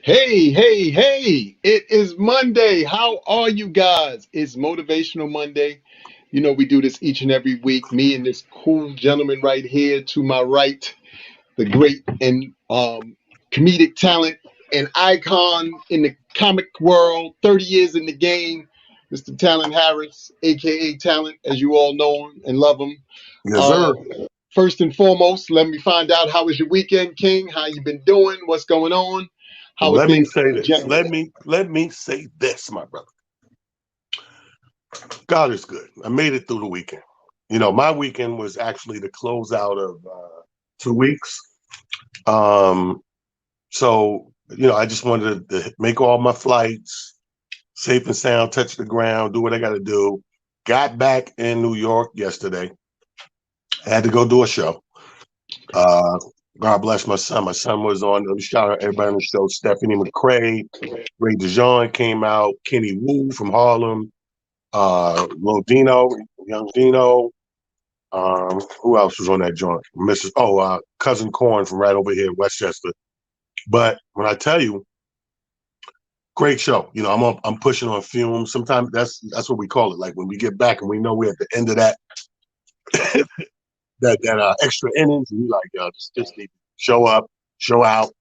Hey, hey, hey, it is Monday. How are you guys? It's Motivational Monday. You know, we do this each and every week. Me and this cool gentleman right here to my right, the great and comedic talent and icon in the comic world, 30 years in the game, Mr. Talent Harris, aka Talent, as you all know him and love him. Yes, Uh, sir. First and foremost, let me find out how was your weekend, King? How you been doing? What's going on? How are Let me things say in this. general? Let me say this, my brother. God is good. I made it through the weekend. My weekend was actually the closeout of 2 weeks. Um, so I just wanted to make all my flights safe and sound, touch the ground, do what I got to do. Got back in New York yesterday. Had to go do a show. Uh, God bless my son. My son was on. Shout out everybody on the show. Stephanie McCrae, Ray DeJean came out. Kenny Wu from Harlem. Lil Dino, Young Dino. Who else was on that joint? Cousin Corn from right over here in Westchester. But when I tell you, great show. I'm pushing on fumes. Sometimes that's what we call it. Like when we get back and we know we're at the end of that extra innings, and you like, yo, just need to show up, show out,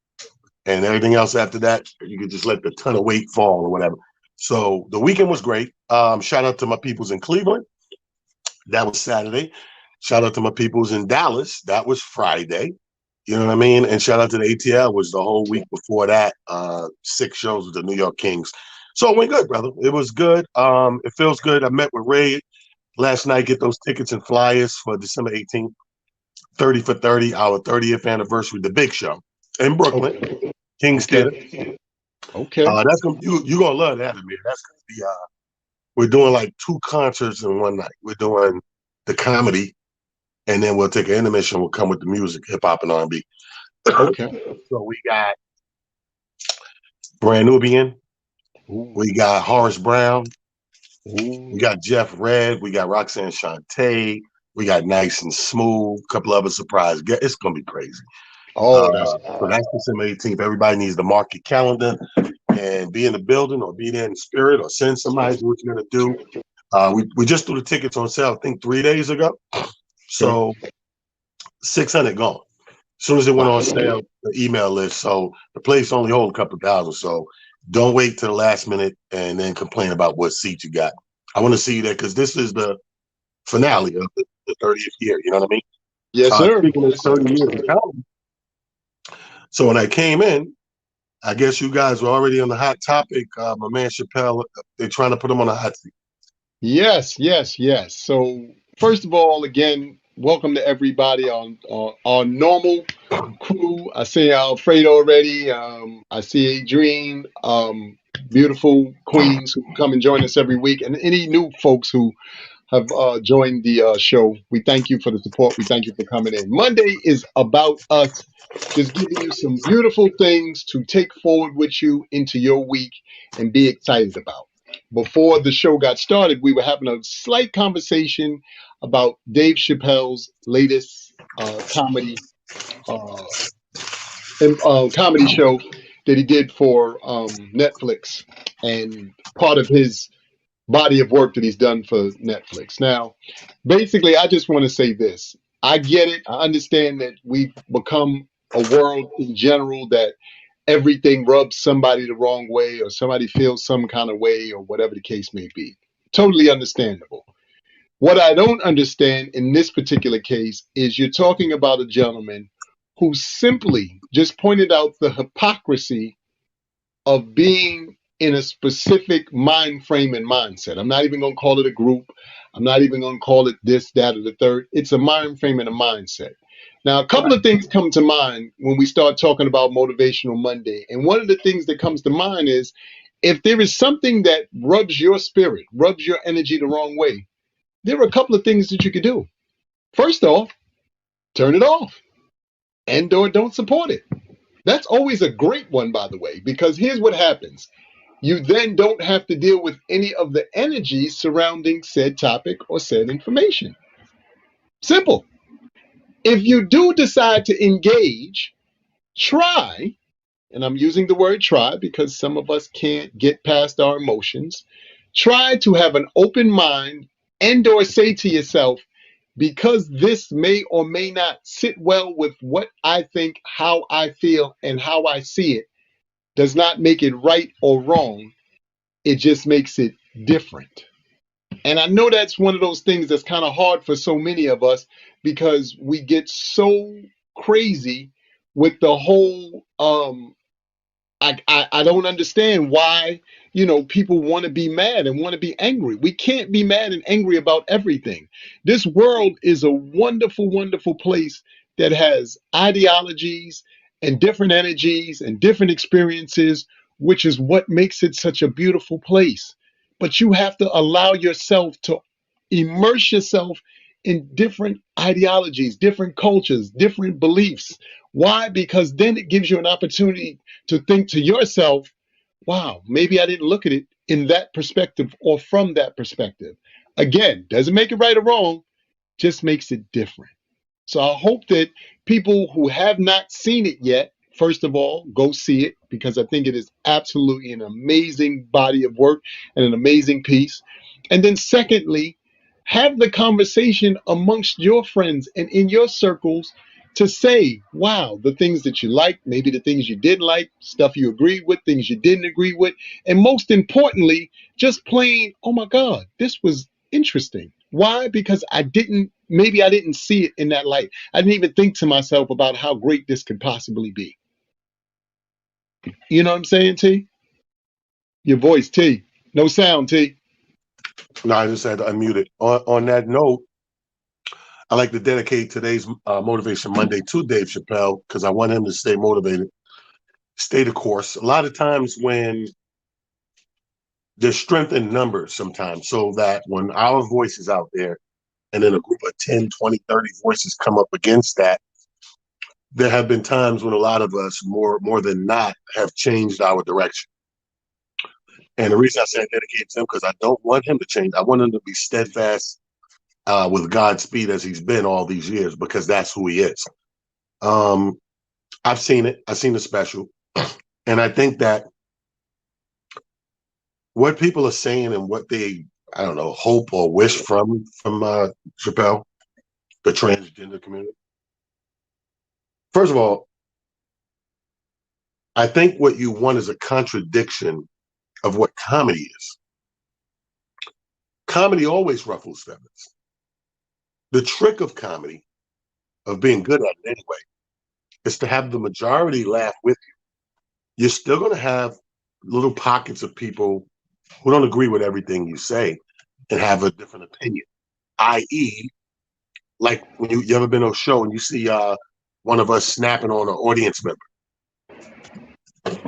and everything else after that, you can just let the ton of weight fall or whatever. So the weekend was great. Shout out to my peoples in Cleveland. That was Saturday. Shout out to my peoples in Dallas. That was Friday. You know what I mean? And shout out to the ATL, was the whole week before that. 6 shows with the New York Kings. So it went good, brother. It was good. It feels good. I met with Ray last night, get those tickets and flyers for December 18th, 30 for 30, our 30th anniversary, the big show in Brooklyn, Okay, King's okay, Theater. okay, That's gonna you gonna love that, Amir. That's gonna be we're doing like two concerts in one night. We're doing the comedy, and then we'll take an intermission. We'll come with the music, hip hop and R&B. okay. So we got Brand Nubian, Ooh, we got Horace Brown, we ooh. got Jeff Red, we got Roxanne Shante, we got Nice and Smooth, a couple other surprise guests. It's gonna be crazy. Oh, that's So that's December 18th. Everybody needs to mark your calendar and be in the building or be there in spirit or send somebody to what you're gonna do. We just threw the tickets on sale, I think 3 days ago. okay. So 600 gone. As soon as it went on Wow. sale, the email list. So the place only hold a couple of thousand. So don't wait to the last minute and then complain about what seat you got. I want to see you there because this is the finale of the 30th year. You know what I mean? Yes, sir. Speaking of Yes, sir. 30 years of comedy. So when I came in, I guess you guys were already on the hot topic. My man Chappelle, they're trying to put him on a hot seat. Yes, yes, yes. So, first of all, again, welcome to everybody on our normal crew. I see Alfredo already. I see Adrienne, beautiful queens who come and join us every week, and any new folks who have joined the show. We thank you for the support. We thank you for coming in. Monday is about us just giving you some beautiful things to take forward with you into your week and be excited about. Before the show got started, we were having a slight conversation about Dave Chappelle's latest uh, comedy show that he did for Netflix, and part of his body of work that he's done for Netflix. Now, basically, I just want to say this. I get it. I understand that we've become a world in general that everything rubs somebody the wrong way or somebody feels some kind of way or whatever the case may be. Totally understandable. What I don't understand in this particular case is you're talking about a gentleman who simply just pointed out the hypocrisy of being in a specific mind frame and mindset. I'm not even going to call it a group. I'm not even going to call it this, that, or the third. It's a mind frame and a mindset. Now, a couple Right. of things come to mind when we start talking about Motivational Monday. And one of the things that comes to mind is if there is something that rubs your spirit, rubs your energy the wrong way, there are a couple of things that you could do. First off, turn it off and or don't support it. That's always a great one, by the way, because here's what happens. You then don't have to deal with any of the energy surrounding said topic or said information. Simple. If you do decide to engage, try, and I'm using the word try because some of us can't get past our emotions, try to have an open mind and or say to yourself, because this may or may not sit well with what I think, how I feel, and how I see it, does not make it right or wrong. It just makes it different. And I know that's one of those things that's kind of hard for so many of us because we get so crazy with the whole I don't understand why, people want to be mad and want to be angry. We can't be mad and angry about everything. This world is a wonderful, wonderful place that has ideologies and different energies and different experiences, which is what makes it such a beautiful place. But you have to allow yourself to immerse yourself in different ideologies, different cultures, different beliefs. Why? Because then it gives you an opportunity to think to yourself, wow, maybe I didn't look at it in that perspective or from that perspective. Again, doesn't make it right or wrong, just makes it different. So I hope that people who have not seen it yet, first of all, go see it because I think it is absolutely an amazing body of work and an amazing piece. And then, secondly, have the conversation amongst your friends and in your circles to say, wow, the things that you like, maybe the things you didn't like, stuff you agreed with, things you didn't agree with. And most importantly, just plain, oh my God, this was interesting. Why? Because maybe I didn't see it in that light. I didn't even think to myself about how great this could possibly be. You know what I'm saying, T? Your voice, T. No sound, T. No, I just had to unmute it. On that note, I like to dedicate today's Motivation Monday to Dave Chappelle because I want him to stay motivated, stay the course. A lot of times when there's strength in numbers sometimes, so that when our voice is out there and then a group of 10, 20, 30 voices come up against that, there have been times when a lot of us, more than not, have changed our direction. And the reason I say I dedicate to him because I don't want him to change. I want him to be steadfast with Godspeed as he's been all these years because that's who he is. I've seen it. I've seen the special. And I think that what people are saying and what they, I don't know, hope or wish from Chappelle, the transgender community. First of all, I think what you want is a contradiction of what comedy is. Comedy always ruffles feathers. The trick of comedy, of being good at it anyway, is to have the majority laugh with you. You're still going to have little pockets of people who don't agree with everything you say and have a different opinion. I.e., like when you ever been on a show and you see one of us snapping on an audience member,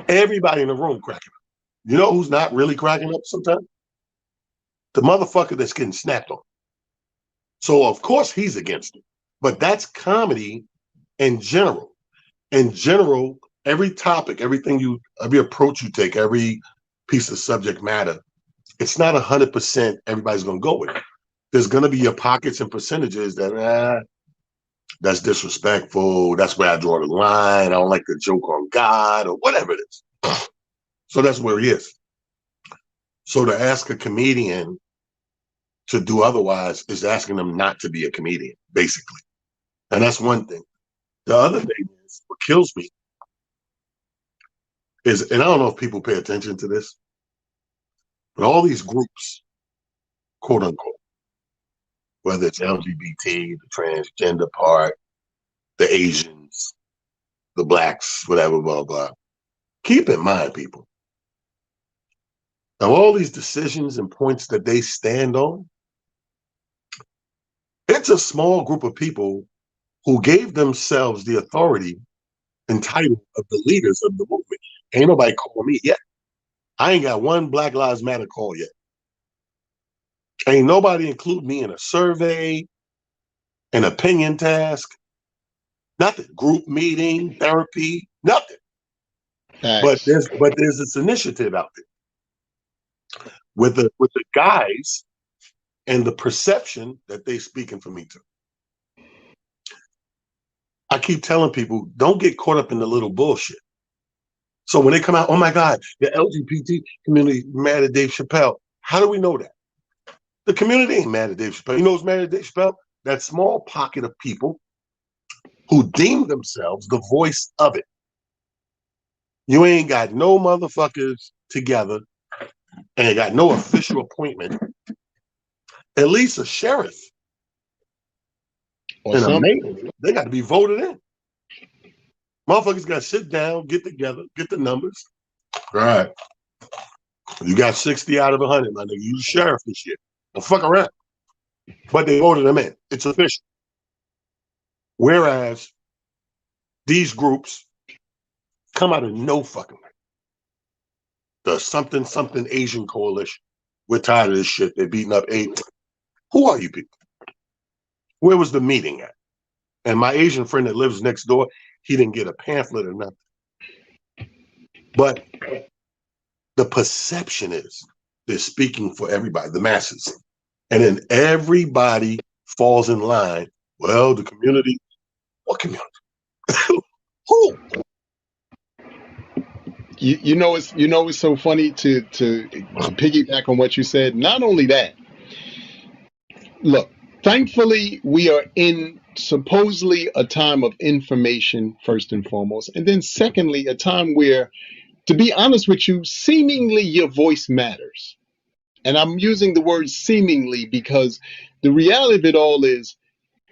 everybody in the room cracking up. You know who's not really cracking up sometimes? The motherfucker that's getting snapped on. So of course he's against it. But that's comedy in general. In general, every topic, every approach you take, every piece of subject matter, it's not 100% everybody's going to go with it. There's going to be your pockets and percentages that, that's disrespectful. That's where I draw the line. I don't like the joke on God or whatever it is. So that's where he is. So to ask a comedian to do otherwise is asking them not to be a comedian, basically. And that's one thing. The other thing is what kills me is, and I don't know if people pay attention to this, but all these groups, quote unquote, whether it's LGBT, the transgender part, the Asians, the blacks, whatever, blah, blah. Keep in mind, people, of all these decisions and points that they stand on, it's a small group of people who gave themselves the authority and title of the leaders of the movement. Ain't nobody calling me yet. I ain't got one Black Lives Matter call yet. Ain't nobody include me in a survey, an opinion task, nothing. Group meeting, therapy, nothing. But Facts. there's this initiative out there with the guys and the perception that they speaking for me to. I keep telling people, don't get caught up in the little bullshit. So when they come out, oh my God, the LGBT community mad at Dave Chappelle. How do we know that? The community ain't mad at Dave Chappelle. You know who's mad at Dave Chappelle? That small pocket of people who deem themselves the voice of it. You ain't got no motherfuckers together and got no official appointment. At least a sheriff or and a something. mayor, they got to be voted in. Motherfuckers got to sit down, get together, get the numbers. All right. You got 60 out of 100, my nigga. You the sheriff this year. Don't fuck around. But they voted them in. It's official. Whereas these groups come out of no fucking way. The something Asian coalition. We're tired of this shit. They're beating up Asian. Who are you people? Where was the meeting at? And my Asian friend that lives next door, he didn't get a pamphlet or nothing. But the perception is they're speaking for everybody, the masses. And then everybody falls in line. Well, the community, what community? Who? It's so funny to piggyback on what you said. Not only that, look, thankfully we are in supposedly a time of information first and foremost, and then secondly a time where, to be honest with you, seemingly your voice matters. And I'm using the word seemingly because the reality of it all is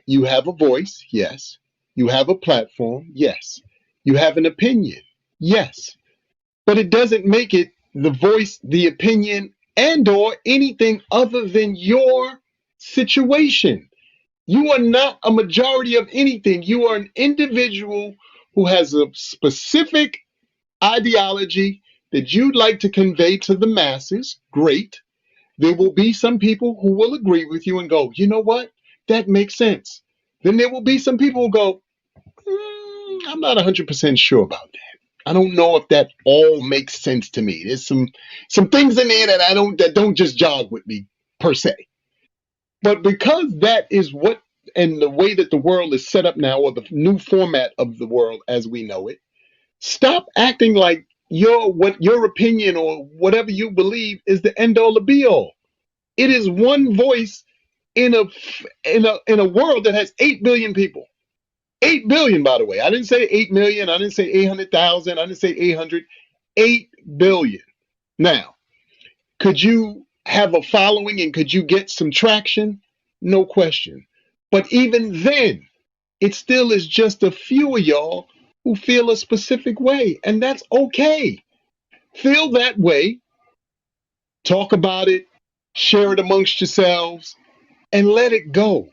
you have a voice, yes. You have a platform, yes. You have an opinion, yes. But it doesn't make it the voice, the opinion, and or anything other than your situation. You are not a majority of anything. You are an individual who has a specific ideology that you'd like to convey to the masses. Great. There will be some people who will agree with you and go, you know what? That makes sense. Then there will be some people who go, I'm not 100% sure about that. I don't know if that all makes sense to me. There's some things in there that don't just jog with me per se. But because that is what, and the way that the world is set up now, or the new format of the world as we know it, stop acting like your opinion or whatever you believe is the end all, the be all. It is one voice in a world that has 8 billion people. 8 billion, by the way. I didn't say 8 million. I didn't say 800,000. I didn't say 800. 8 billion. Now, could you have a following and could you get some traction? No question. But even then, it still is just a few of y'all who feel a specific way, and that's okay. Feel that way, talk about it, share it amongst yourselves, and let it go.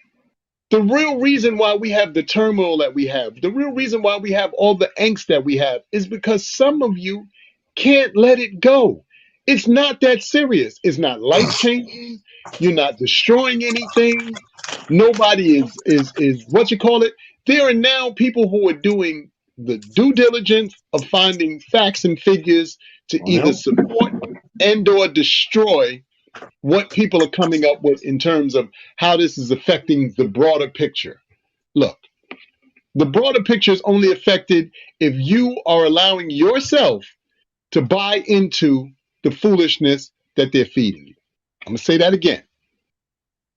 The real reason why we have the turmoil that we have, the real reason why we have all the angst that we have, is because some of you can't let it go. It's not that serious. It's not life changing. You're not destroying anything. Nobody is what you call it. There are now people who are doing the due diligence of finding facts and figures to either support and or destroy what people are coming up with in terms of how this is affecting the broader picture. Look, the broader picture is only affected if you are allowing yourself to buy into the foolishness that they're feeding you. I'm going to say that again.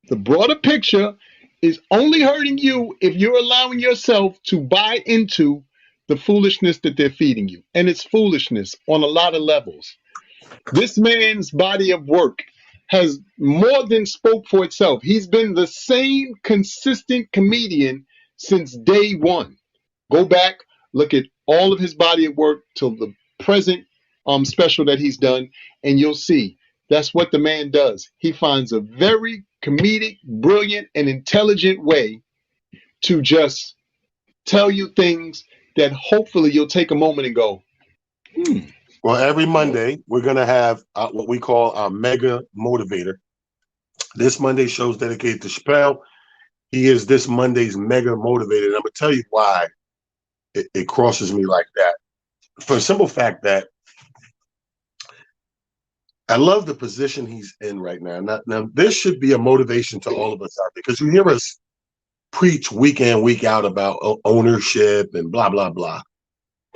The broader picture is only hurting you if you're allowing yourself to buy into the foolishness that they're feeding you. And it's foolishness on a lot of levels. This man's body of work has more than spoke for itself. He's been the same consistent comedian since day one. Go back, look at all of his body of work till the present special that he's done, and you'll see that's what the man does. He finds a very comedic, brilliant, and intelligent way to just tell you things that hopefully you'll take a moment and go, Well, every Monday, we're going to have what we call our mega motivator. This Monday show is dedicated to Chappelle. He is this Monday's mega motivator. And I'm going to tell you why it crosses me like that. For a simple fact that I love the position he's in right now. Now, this should be a motivation to all of us out there, because you hear us preach week in, week out about ownership and blah, blah, blah.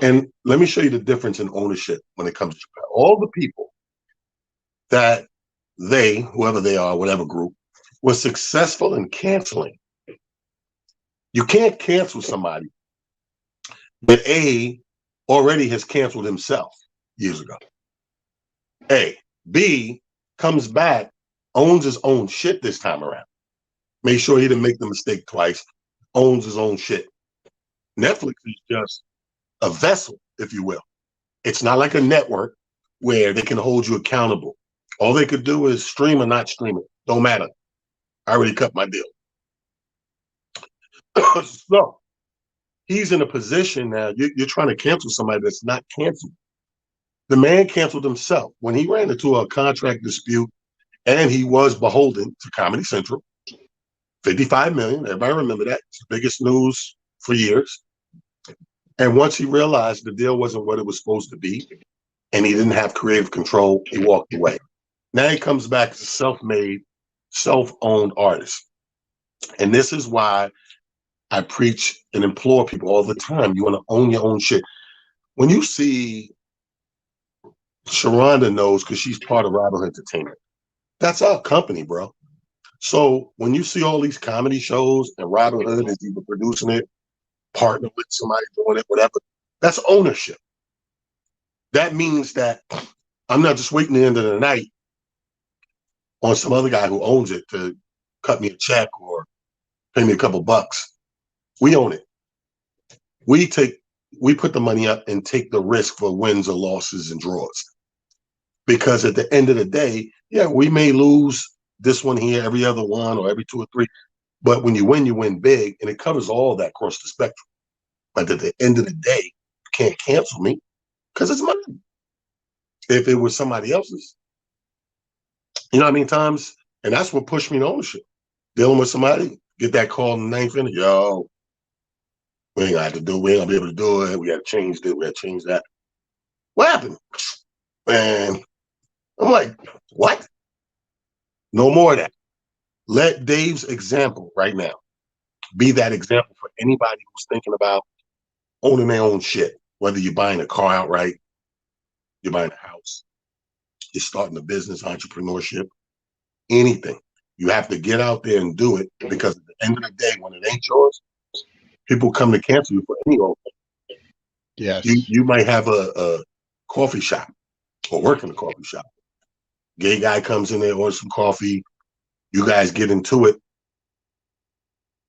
And let me show you the difference in ownership when it comes to Chappelle. All the people that whoever they are, whatever group, was successful in canceling. You can't cancel somebody that already has canceled himself years ago. B comes back, owns his own shit this time around. Make sure he didn't make the mistake twice, owns his own shit. Netflix is just a vessel, if you will. It's not like a network where they can hold you accountable. All they could do is stream or not stream it. Don't matter. I already cut my deal. So he's in a position now. You're trying to cancel somebody that's not canceled. The man canceled himself when he ran into a contract dispute, and he was beholden to Comedy Central. 55 million. Everybody remember that. It's the biggest news for years. And once he realized the deal wasn't what it was supposed to be, and he didn't have creative control, he walked away. Now he comes back as a self-made, self-owned artist. And this is why I preach and implore people all the time. You want to own your own shit. When you see Sharonda knows because she's part of Rival Entertainment. That's our company, bro. So when you see all these comedy shows and Robin Hood is either producing it, partner with somebody doing it, whatever, that's ownership. That means that I'm not just waiting the end of the night on some other guy who owns it to cut me a check or pay me a couple bucks. We own it. We put the money up and take the risk for wins or losses and draws. Because at the end of the day, yeah, we may lose this one here, every other one, or every 2 or 3. But when you win big, and it covers all that across the spectrum. But at the end of the day, you can't cancel me because it's mine. If it was somebody else's, you know what I mean? Times, and that's what pushed me to ownership. Dealing with somebody, get that call in the 9th inning, yo, we ain't gonna be able to do it. We gotta change this, we gotta change that. What happened? Man, I'm like, what? No more of that. Let Dave's example right now be that example for anybody who's thinking about owning their own shit. Whether you're buying a car outright, you're buying a house, you're starting a business, entrepreneurship, anything. You have to get out there and do it because at the end of the day, when it ain't yours, people come to cancel you for any old thing. Yes. You might have a coffee shop or work in a coffee shop. Gay guy comes in there, orders some coffee. You guys get into it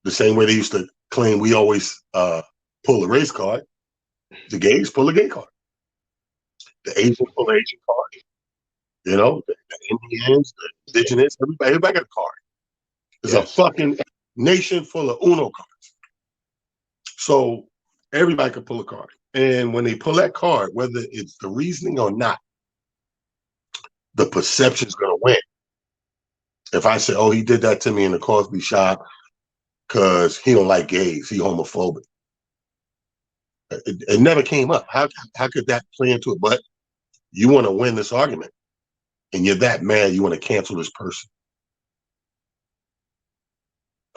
the same way they used to claim we always pull a race card. The gays pull a gay card. The Asians pull an Asian card. You know, the Indians, the indigenous, everybody got a card. There's a fucking nation full of Uno cards. So everybody can pull a card. And when they pull that card, whether it's the reasoning or not, the perception's going to win. If I say, oh, he did that to me in the coffee shop because he don't like gays, he homophobic. It never came up. How could that play into it? But you want to win this argument, and you're that mad you want to cancel this person.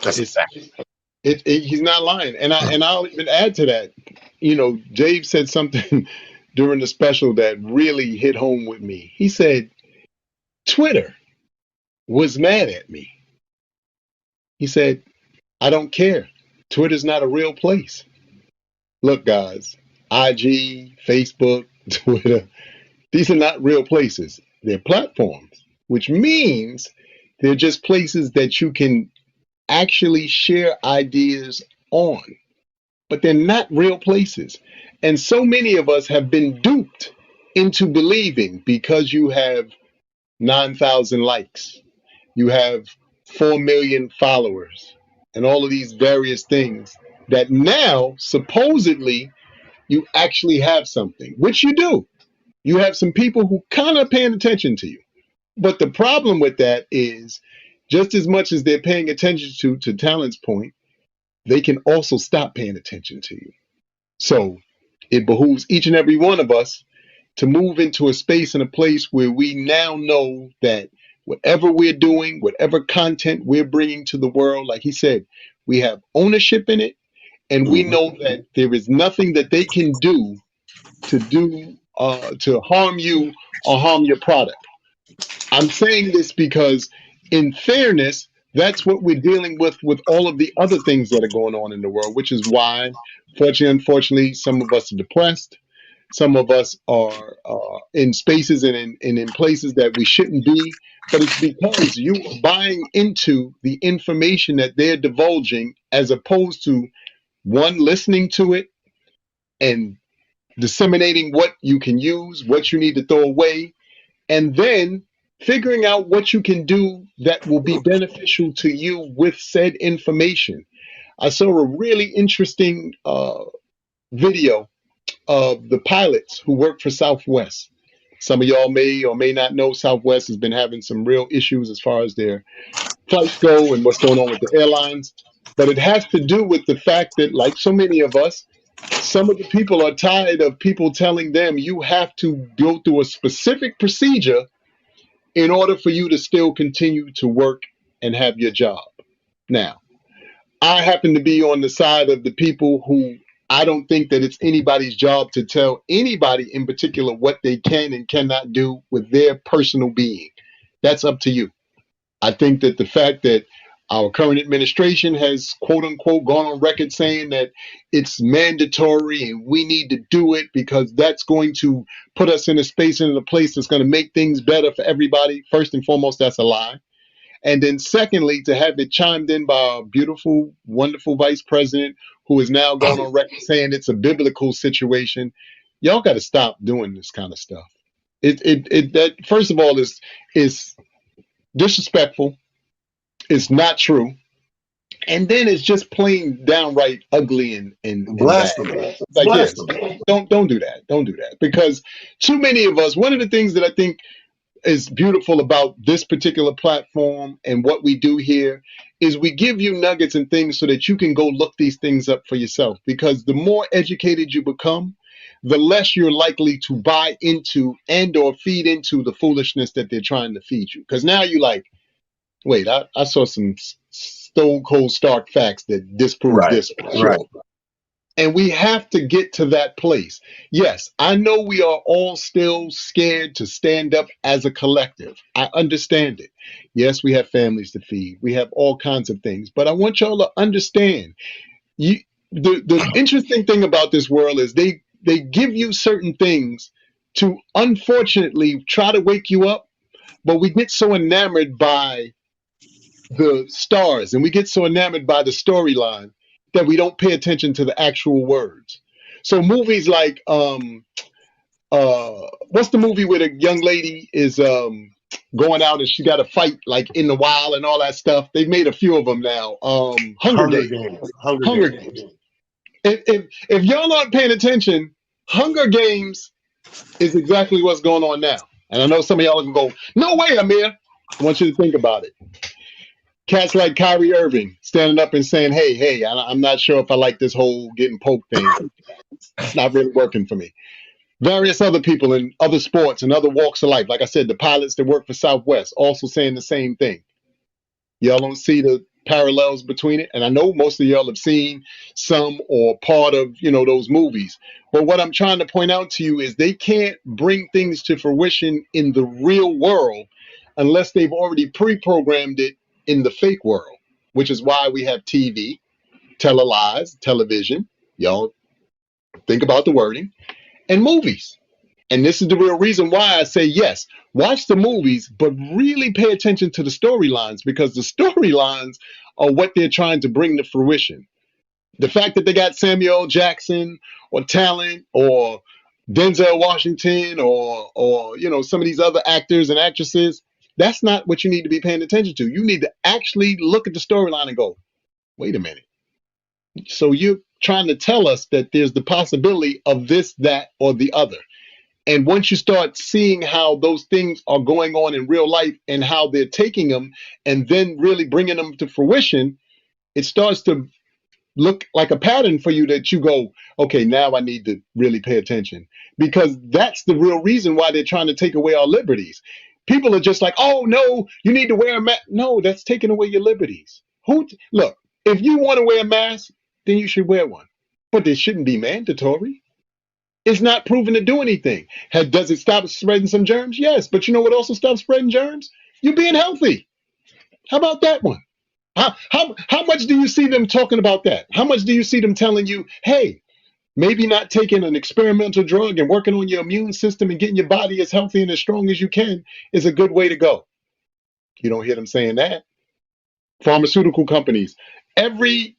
That's exactly. He's not lying, and I'll even add to that. You know, Dave said something during the special that really hit home with me. He said, "Twitter was mad at me." He said, "I don't care. Twitter's not a real place." Look, guys, IG, Facebook, Twitter, these are not real places. They're platforms, which means they're just places that you can actually share ideas on, but they're not real places. And so many of us have been duped into believing because you have 9,000 likes, you have 4 million followers, and all of these various things that now supposedly you actually have something, which you do. You have some people who kind of paying attention to you. But the problem with that is just as much as they're paying attention to Talent's point, they can also stop paying attention to you. So it behooves each and every one of us to move into a space and a place where we now know that whatever we're doing, whatever content we're bringing to the world, like he said, we have ownership in it. And we know that there is nothing that they can do to harm you or harm your product. I'm saying this because, in fairness, that's what we're dealing with all of the other things that are going on in the world, which is why, fortunately, unfortunately, some of us are depressed. Some of us are in spaces and in places that we shouldn't be. But it's because you are buying into the information that they're divulging, as opposed to one, listening to it and disseminating what you can use, what you need to throw away, and then figuring out what you can do that will be beneficial to you with said information. I saw a really interesting video of the pilots who work for Southwest. Some of y'all may or may not know Southwest has been having some real issues as far as their flights go and what's going on with the airlines. But it has to do with the fact that, like so many of us, some of the people are tired of people telling them you have to go through a specific procedure in order for you to still continue to work and have your job. Now, I happen to be on the side of the people who I don't think that it's anybody's job to tell anybody in particular what they can and cannot do with their personal being. That's up to you. I think that the fact that our current administration has, quote unquote, gone on record saying that it's mandatory and we need to do it because that's going to put us in a space and in a place that's going to make things better for everybody. First and foremost, that's a lie. And then, secondly, to have it chimed in by our beautiful, wonderful vice president who is now going on record saying it's a biblical situation. Y'all got to stop doing this kind of stuff. That first of all is disrespectful. It's not true, and then it's just plain downright ugly and bad. Blasphemy. Like, yes, Blasphemy. don't do that. Don't do that because too many of us. One of the things that I think is beautiful about this particular platform and what we do here is we give you nuggets and things so that you can go look these things up for yourself, because the more educated you become, the less you're likely to buy into and or feed into the foolishness that they're trying to feed you, because now you like, wait, I saw some stone cold stark facts that disprove Right. this for Right. sure. And we have to get to that place. Yes, I know we are all still scared to stand up as a collective. I understand it. Yes, we have families to feed. We have all kinds of things. But I want y'all to understand. You, the interesting thing about this world is they give you certain things to unfortunately try to wake you up, but we get so enamored by the stars and we get so enamored by the storyline that we don't pay attention to the actual words. So movies like what's the movie where the young lady is going out and she got to fight like in the wild and all that stuff? They've made a few of them now. Hunger Hunger Games. Games. Hunger Hunger Games. Games. If y'all aren't paying attention, Hunger Games is exactly what's going on now. And I know some of y'all can go, no way, Amir. I want you to think about it. Cats like Kyrie Irving standing up and saying, hey, I'm not sure if I like this whole getting poked thing. It's not really working for me. Various other people in other sports and other walks of life, like I said, the pilots that work for Southwest, also saying the same thing. Y'all don't see the parallels between it. And I know most of y'all have seen some or part of, those movies. But what I'm trying to point out to you is they can't bring things to fruition in the real world unless they've already pre-programmed it in the fake world, which is why we have TV, televised, television. Y'all think about the wording, and movies. And this is the real reason why I say yes, watch the movies, but really pay attention to the storylines, because the storylines are what they're trying to bring to fruition. The fact that they got Samuel L. Jackson or talent or Denzel Washington or some of these other actors and actresses, that's not what you need to be paying attention to. You need to actually look at the storyline and go, wait a minute. So you're trying to tell us that there's the possibility of this, that, or the other. And once you start seeing how those things are going on in real life and how they're taking them and then really bringing them to fruition, it starts to look like a pattern for you that you go, okay, now I need to really pay attention, because that's the real reason why they're trying to take away our liberties. People are just like, oh no, you need to wear a mask. No, that's taking away your liberties. Look, if you want to wear a mask, then you should wear one, but it shouldn't be mandatory. It's not proven to do anything. Does it stop spreading some germs? Yes. But you know what also stops spreading germs? You being healthy. How about that one? How much do you see them talking about that? How much do you see them telling you, hey, maybe not taking an experimental drug and working on your immune system and getting your body as healthy and as strong as you can is a good way to go? You don't hear them saying that. Pharmaceutical companies, every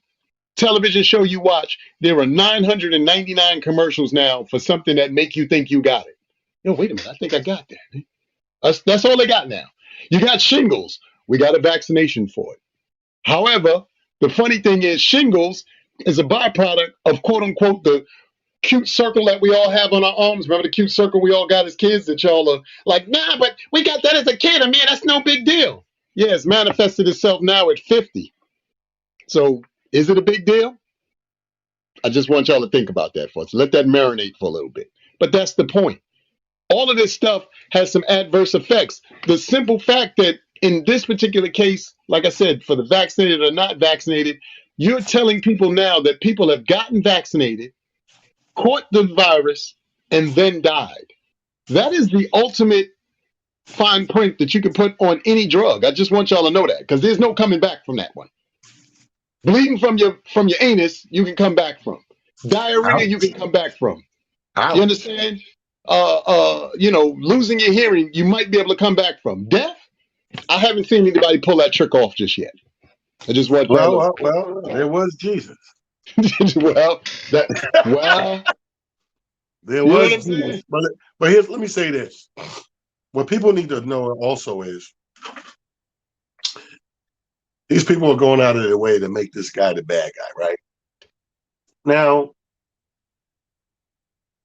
television show you watch, there are 999 commercials now for something that make you think you got it. No, wait a minute, I think I got that. That's all they got now. You got shingles. We got a vaccination for it. However, the funny thing is, shingles is a byproduct of quote unquote the cute circle that we all have on our arms. Remember the cute circle we all got as kids that y'all are like, nah, but we got that as a kid. I mean, that's no big deal. Yeah, it's manifested itself now at 50. So is it a big deal? I just want y'all to think about that for us. Let that marinate for a little bit. But that's the point. All of this stuff has some adverse effects. The simple fact that in this particular case, like I said, for the vaccinated or not vaccinated, you're telling people now that people have gotten vaccinated, caught the virus, and then died. That is the ultimate fine print that you can put on any drug. I just want y'all to know that because there's no coming back from that one. Bleeding from your anus, you can come back from. Diarrhea, you Ouch. can come back from. You Ouch. understand? Losing your hearing, you might be able to come back from. Death, I haven't seen anybody pull that trick off just yet. I just want y'all There was Jesus. to. That well, There you know was what I'm Jesus. saying? But here's, let me say this. What people need to know also is these people are going out of their way to make this guy the bad guy, right? Now,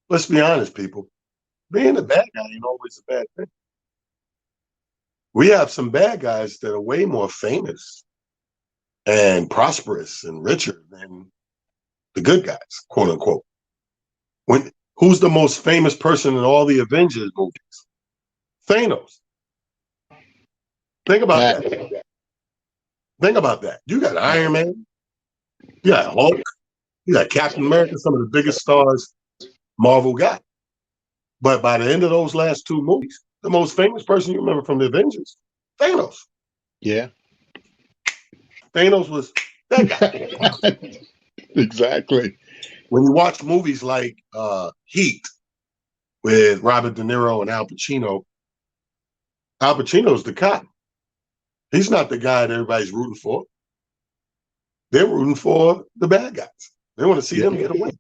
let's be honest, people. Being a bad guy ain't always a bad thing. We have some bad guys that are way more famous and prosperous and richer than the good guys, quote unquote. Who's the most famous person in all the Avengers movies? Thanos. Think about that. Think about that. You got Iron Man, you got Hulk, you got Captain America, some of the biggest stars Marvel got. But by the end of those last two movies, the most famous person you remember from the Avengers, Thanos. Yeah. Thanos was that guy. Exactly. When you watch movies like Heat with Robert De Niro and Al Pacino's the cop. He's not the guy that everybody's rooting for. They're rooting for the bad guys. They want to see them get away.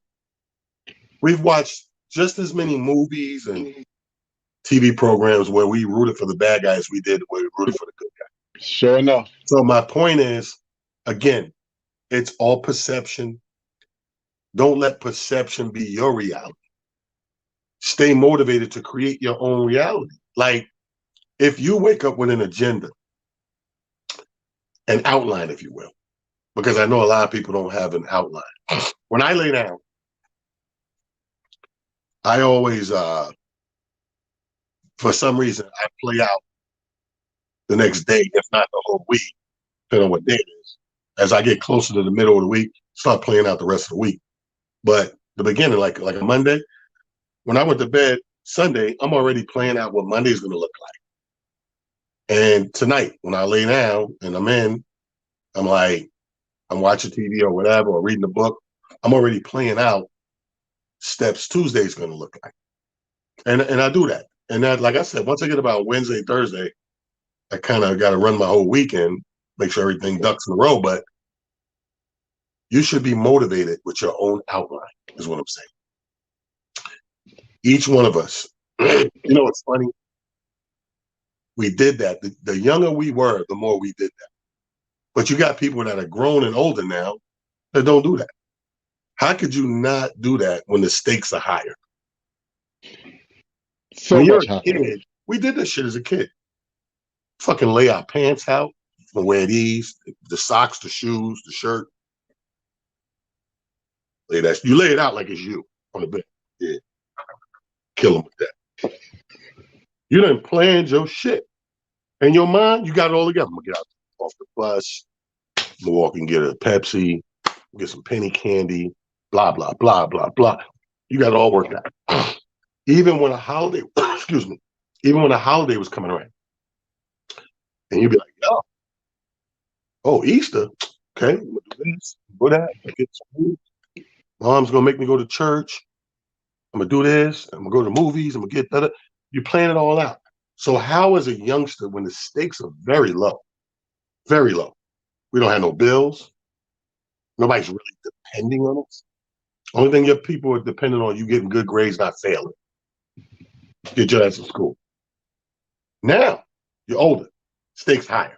We've watched just as many movies and TV programs where we rooted for the bad guys we did where we rooted for the good guys. Sure enough. So my point is, again, it's all perception. Don't let perception be your reality. Stay motivated to create your own reality. Like, if you wake up with an agenda, an outline, if you will, because I know a lot of people don't have an outline. When I lay down, I always, for some reason, I play out the next day, if not the whole week, depending on what day it is. As I get closer to the middle of the week, start playing out the rest of the week. But the beginning, like a Monday, when I went to bed Sunday, I'm already playing out what Monday is going to look like. And tonight, when I lay down and I'm like, I'm watching TV or whatever, or reading a book, I'm already playing out steps Tuesday is going to look like. And I do that. And that, like I said, once I get about Wednesday, Thursday, I kind of got to run my whole weekend, make sure everything ducks in a row. But you should be motivated with your own outline, is what I'm saying. Each one of us, you know, it's funny. We did that. The younger we were, the more we did that. But you got people that are grown and older now that don't do that. How could you not do that when the stakes are higher? So when you're much a higher. kid, we did this shit as a kid. Fucking lay our pants out and wear these, the socks, the shoes, the shirt. You lay it out like it's you on the bed. Yeah. Kill them with that. You done planned your shit. In your mind, you got it all together. I'm gonna get out off the bus, I'm gonna walk and get a Pepsi, get some penny candy, blah, blah, blah, blah, blah. You got it all worked out. even when a holiday, excuse me, even when a holiday was coming around, and you'd be like, "Yo, oh Easter, okay, I'm gonna do this, do that, get some food. Mom's gonna make me go to church. I'm gonna do this. I'm gonna go to the movies. I'm gonna get that." You plan it all out. So how, as a youngster, when the stakes are very low, we don't have no bills. Nobody's really depending on us. Only thing your people are dependent on you getting good grades, not failing. Get your ass to school. Now you're older, stakes higher.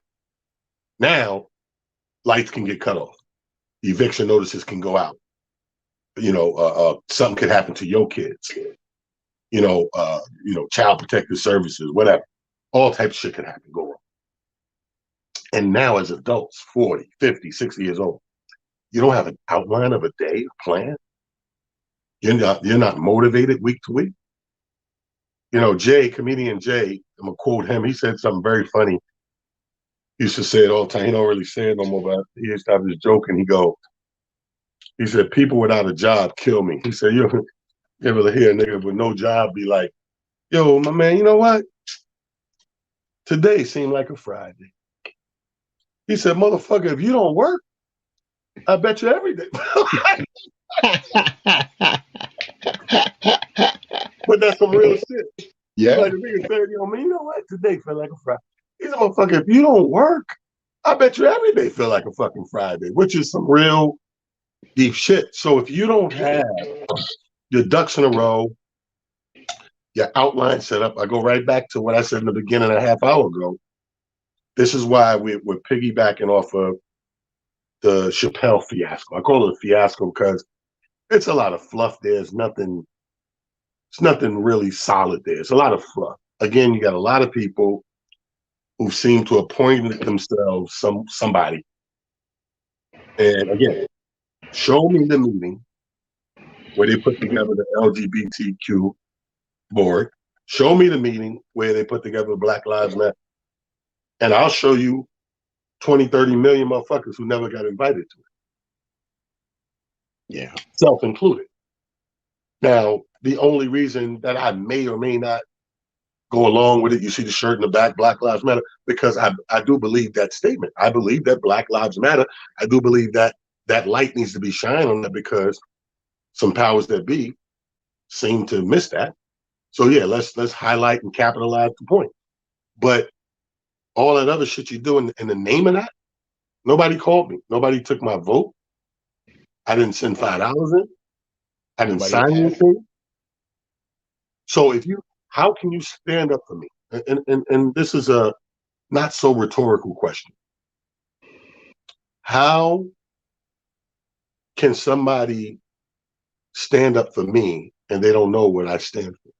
Now lights can get cut off. Eviction notices can go out. Something could happen to your kids. Child protective services, whatever. All types of shit could happen, go wrong. And now as adults, 40, 50, 60 years old, you don't have an outline of a day, a plan. You're not motivated week to week. Comedian Jay, I'm gonna quote him. He said something very funny. He used to say it all the time. He don't really say it no more, but he used to have this joke, and he said, people without a job kill me. He said, you ever hear a nigga with no job be like, yo, my man, you know what? Today seemed like a Friday. He said, motherfucker, if you don't work, I bet you every day. But that's some real shit. Yeah. Like the nigga said, man, you know what? Today felt like a Friday. He said, motherfucker, if you don't work, I bet you every day feel like a fucking Friday, which is some real deep shit. So if you don't have your ducks in a row, your outline set up, I go right back to what I said in the beginning a half hour ago. This is why we're piggybacking off of the Chappelle fiasco. I call it a fiasco because it's a lot of fluff. It's nothing really solid there. It's a lot of fluff. Again, you got a lot of people who seem to appoint themselves somebody. And again, show me the meeting where they put together the LGBTQ board. Show me the meeting where they put together Black Lives Matter. And I'll show you 20, 30 million motherfuckers who never got invited to it. Yeah. Self-included. Now, the only reason that I may or may not go along with it, you see the shirt in the back, Black Lives Matter, because I do believe that statement. I believe that Black Lives Matter. I do believe that that light needs to be shined on that because some powers that be seem to miss that. So yeah, let's highlight and capitalize the point. But all that other shit you do in the name of that, nobody called me. Nobody took my vote. I didn't send $5 in. I didn't sign anything. So how can you stand up for me? And this is a not so rhetorical question. How can somebody stand up for me and they don't know what I stand for?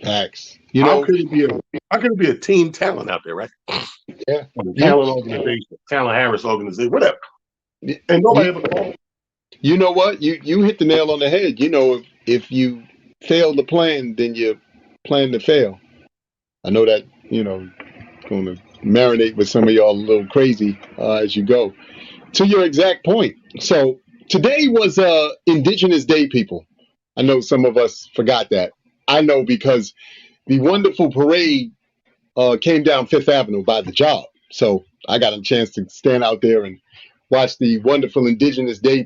Facts. How could it be a team talent out there, right? Yeah. Talent organization, Talent Harris organization, whatever. And nobody ever called. You know what? You hit the nail on the head. If you fail to plan, then you plan to fail. I know that, going to marinate with some of y'all a little crazy as you go. To your exact point. So today was Indigenous Day, people. I know some of us forgot that. I know because the wonderful parade came down Fifth Avenue by the job. So I got a chance to stand out there and watch the wonderful Indigenous Day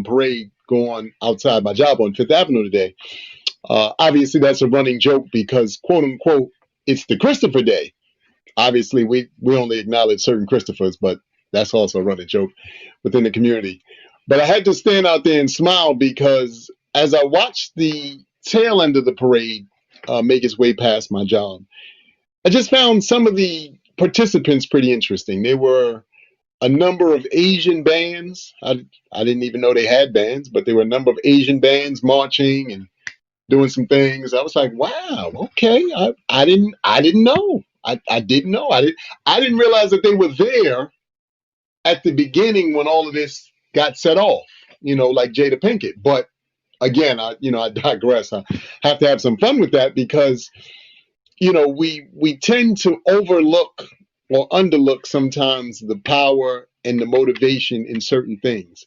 parade go on outside my job on Fifth Avenue today. Obviously, that's a running joke because, quote unquote, it's the Christopher Day. Obviously, we only acknowledge certain Christophers, but that's also a running joke within the community. But I had to stand out there and smile because as I watched the tail end of the parade make its way past my job, I just found some of the participants pretty interesting. There were a number of Asian bands. I didn't even know they had bands, but there were a number of Asian bands marching and doing some things. I was like, wow, okay. I didn't know. I didn't know. I didn't realize that they were there at the beginning when all of this got set off, like Jada Pinkett. But again, I digress. I have to have some fun with that because we tend to overlook or underlook sometimes the power and the motivation in certain things.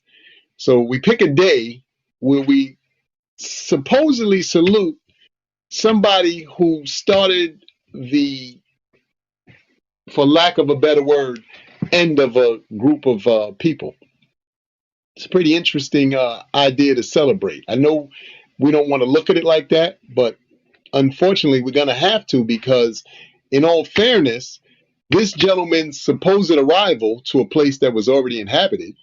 So we pick a day where we supposedly salute somebody who started the, for lack of a better word, end of a group of people. It's a pretty interesting idea to celebrate. I know we don't want to look at it like that, but unfortunately, we're going to have to because, in all fairness, this gentleman's supposed arrival to a place that was already inhabited,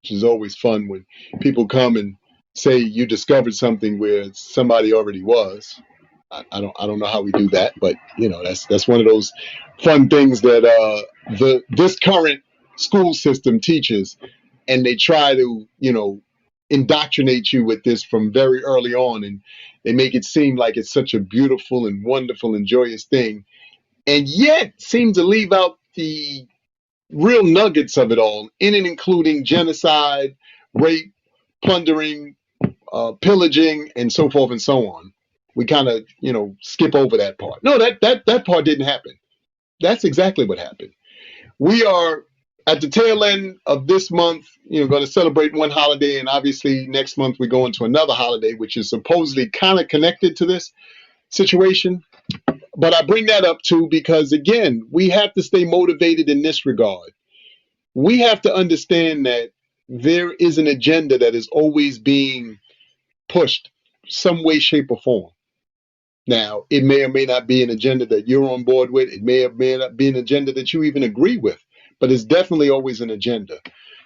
which is always fun when people come and say you discovered something where somebody already was. I don't know how we do that, but that's one of those fun things that the this current school system teaches, and they try to indoctrinate you with this from very early on, and they make it seem like it's such a beautiful and wonderful and joyous thing, and yet seem to leave out the real nuggets of it all, in and including genocide, rape, plundering, pillaging, and so forth and so on. We kind of, skip over that part. No, that part didn't happen. That's exactly what happened. We are at the tail end of this month, going to celebrate one holiday, and obviously next month we go into another holiday, which is supposedly kind of connected to this situation. But I bring that up too because, again, we have to stay motivated in this regard. We have to understand that there is an agenda that is always being pushed some way, shape, or form. Now, it may or may not be an agenda that you're on board with. It may or may not be an agenda that you even agree with, but it's definitely always an agenda.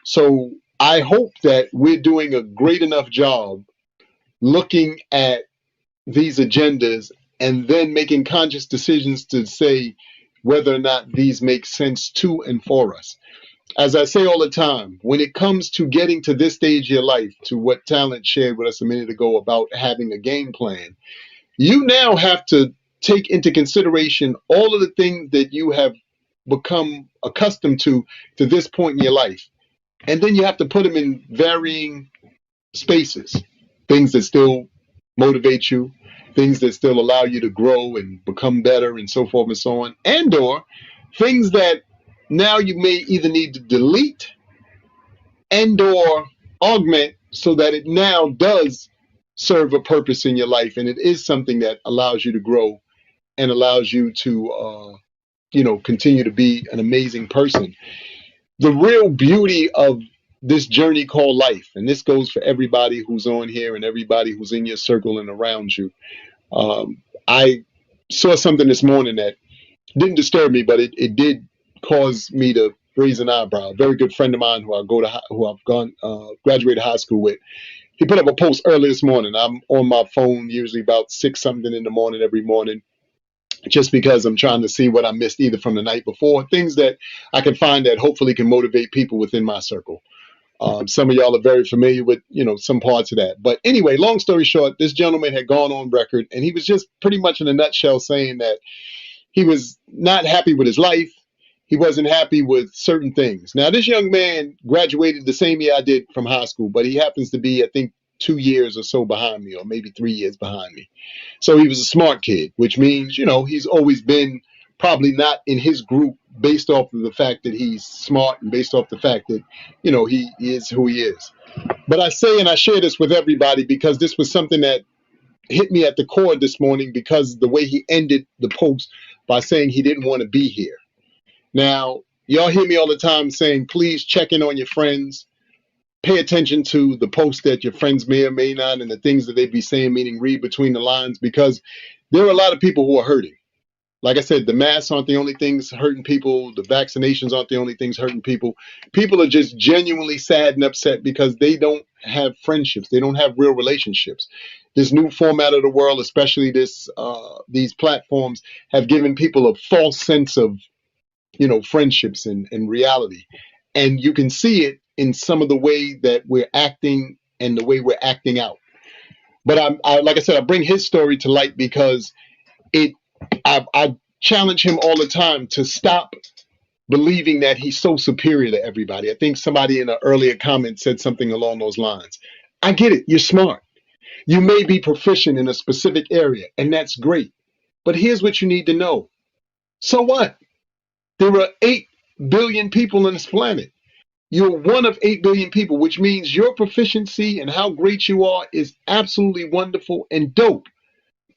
So I hope that we're doing a great enough job looking at these agendas and then making conscious decisions to say whether or not these make sense to and for us. As I say all the time, when it comes to getting to this stage of your life, to what Talent shared with us a minute ago about having a game plan, you now have to take into consideration all of the things that you have become accustomed to this point in your life. And then you have to put them in varying spaces. Things that still motivate you, things that still allow you to grow and become better and so forth and so on. And or things that now you may either need to delete and or augment so that it now does serve a purpose in your life, and it is something that allows you to grow and allows you to continue to be an amazing person. The real beauty of this journey called life, and this goes for everybody who's on here and everybody who's in your circle and around you. I saw something this morning that didn't disturb me, but it did cause me to raise an eyebrow. A very good friend of mine who I've gone graduated high school with. He put up a post early this morning. I'm on my phone usually about 6 something in the morning every morning, just because I'm trying to see what I missed either from the night before, things that I can find that hopefully can motivate people within my circle. Some of y'all are very familiar with, some parts of that. But anyway, long story short, this gentleman had gone on record and he was just pretty much in a nutshell saying that he was not happy with his life. He wasn't happy with certain things. Now, this young man graduated the same year I did from high school, but he happens to be, I think, 2 years or so behind me, or maybe 3 years behind me. So he was a smart kid, which means, he's always been probably not in his group based off of the fact that he's smart and based off the fact that, he is who he is. But I say, and I share this with everybody because this was something that hit me at the core this morning, because the way he ended the post by saying he didn't want to be here. Now, y'all hear me all the time saying, please check in on your friends. Pay attention to the posts that your friends may or may not, and the things that they be saying, meaning read between the lines, because there are a lot of people who are hurting. Like I said, the masks aren't the only things hurting people. The vaccinations aren't the only things hurting people. People are just genuinely sad and upset because they don't have friendships. They don't have real relationships. This new format of the world, especially these platforms, have given people a false sense of, friendships and reality. And you can see it in some of the way that we're acting and the way we're acting out. But like I said, I bring his story to light because I challenge him all the time to stop believing that he's so superior to everybody. I think somebody in an earlier comment said something along those lines. I get it. You're smart. You may be proficient in a specific area, and that's great. But here's what you need to know. So what? There are 8 billion people on this planet. You're one of 8 billion people, which means your proficiency and how great you are is absolutely wonderful and dope.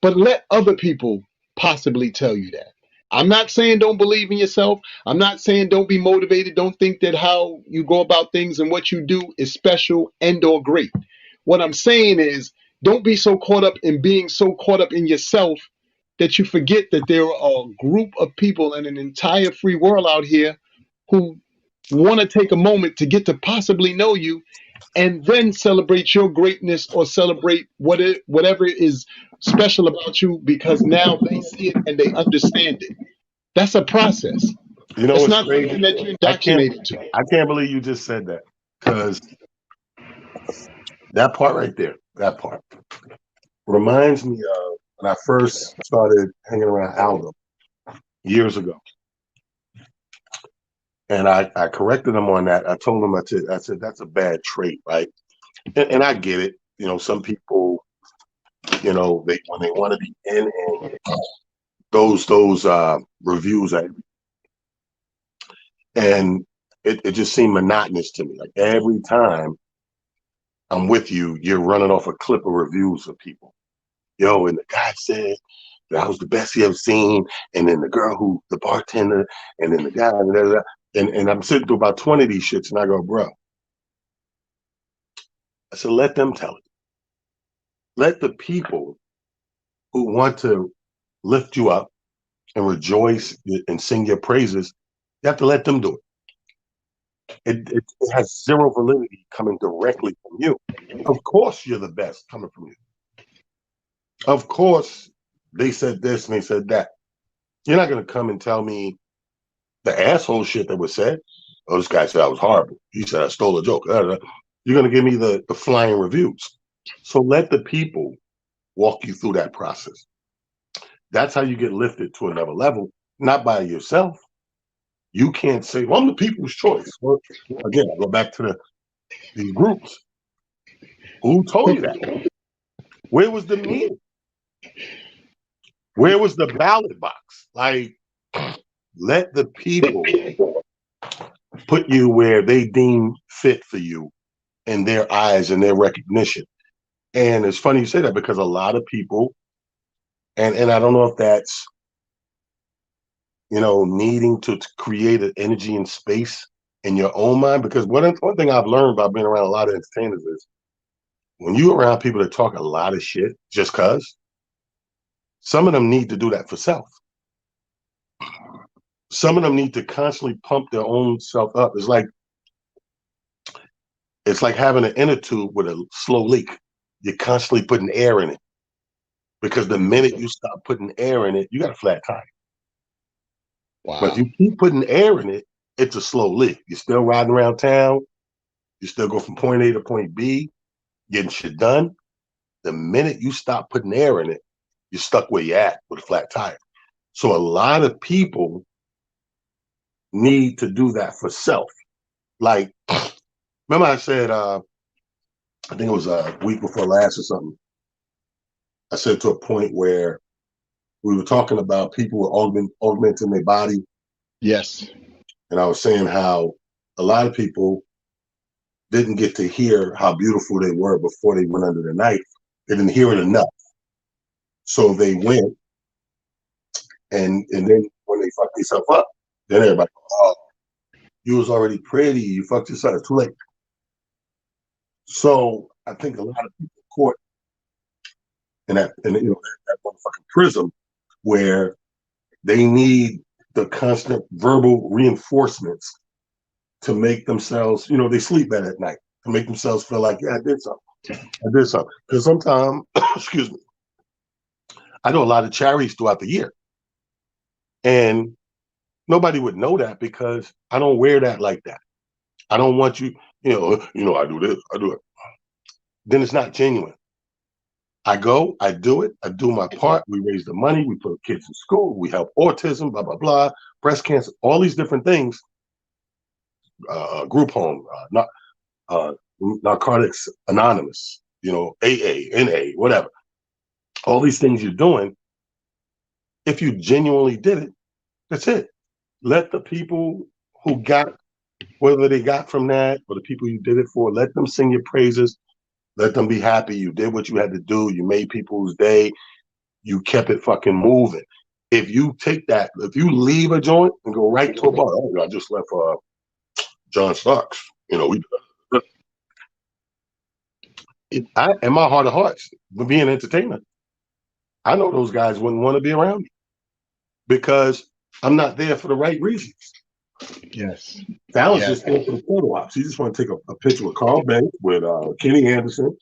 But let other people possibly tell you that. I'm not saying don't believe in yourself. I'm not saying don't be motivated. Don't think that how you go about things and what you do is special and or great. What I'm saying is don't be so caught up in being so caught up in yourself that you forget that there are a group of people in an entire free world out here who want to take a moment to get to possibly know you and then celebrate your greatness or celebrate whatever is special about you because now they see it and they understand it. That's a process. You know It's what's not something crazy? that you're I can't indoctrinated to. I can't believe you just said that. Because that part right there, that part reminds me of when I first started hanging around Aldo years ago. And I corrected him on that. I told him, I said, that's a bad trait, right? And I get it. You know, some people, they when they want to be in and those reviews, and it just seemed monotonous to me. Like every time I'm with you, you're running off a clip of reviews of people. Yo, and the guy said that was the best he ever seen, and then the bartender, and then the guy, and I'm sitting through about 20 of these shits, and I go, bro, I said, let them tell it. Let the people who want to lift you up and rejoice and sing your praises, you have to let them do it. It has zero validity coming directly from you. Of course, you're the best coming from you. Of course, they said this and they said that. You're not going to come and tell me the asshole shit that was said. Oh, this guy said I was horrible. He said I stole a joke. You're going to give me the flying reviews. So let the people walk you through that process. That's how you get lifted to another level, not by yourself. You can't say, well, I'm the people's choice. Well, again, I go back to these groups. Who told you that? Where was the meeting? Where was the ballot box? Like, let the people put you where they deem fit for you in their eyes and their recognition. And it's funny you say that because a lot of people, and I don't know if that's, needing to create an energy and space in your own mind, because one thing I've learned by being around a lot of entertainers is when you're around people that talk a lot of shit just cause, some of them need to do that for self. Some of them need to constantly pump their own self up. It's like having an inner tube with a slow leak. You're constantly putting air in it. Because the minute you stop putting air in it, you got a flat tire. But if Wow. you keep putting air in it, it's a slow leak. You're still riding around town. You still go from point A to point B, getting shit done. The minute you stop putting air in it, you're stuck where you're at with a flat tire. So a lot of people need to do that for self. Like, remember I said, I think it was a week before last or something. I said to a point where we were talking about people with augmenting their body. Yes. And I was saying how a lot of people didn't get to hear how beautiful they were before they went under the knife. They didn't hear it enough. So they went and then when they fucked themselves up, then everybody, oh, you was already pretty, you fucked yourself, it's too late. So I think a lot of people caught in that motherfucking prism where they need the constant verbal reinforcements to make themselves, they sleep better at night, to make themselves feel like, yeah, I did something. I did something. Because sometimes, excuse me, I do a lot of charities throughout the year. And nobody would know that because I don't wear that like that. I don't want you, I do this, I do it. Then it's not genuine. I go, I do it, I do my part. We raise the money, we put kids in school, we help autism, blah, blah, blah, breast cancer, all these different things, group home, Narcotics Anonymous, AA, NA, whatever. All these things you're doing, if you genuinely did it, that's it. Let the people who got whether they got from that or the people you did it for, let them sing your praises. Let them be happy. You did what you had to do. You made people's day. You kept it fucking moving. If you take that, if you leave a joint and go right to a bar, oh, I just left John Starks. You know, in my heart of hearts, but being an entertainer, I know those guys wouldn't want to be around me because I'm not there for the right reasons. Yes. Fallon's Yes. just there for the photo ops. He just want to take a picture with Carl Banks, with Kenny Anderson,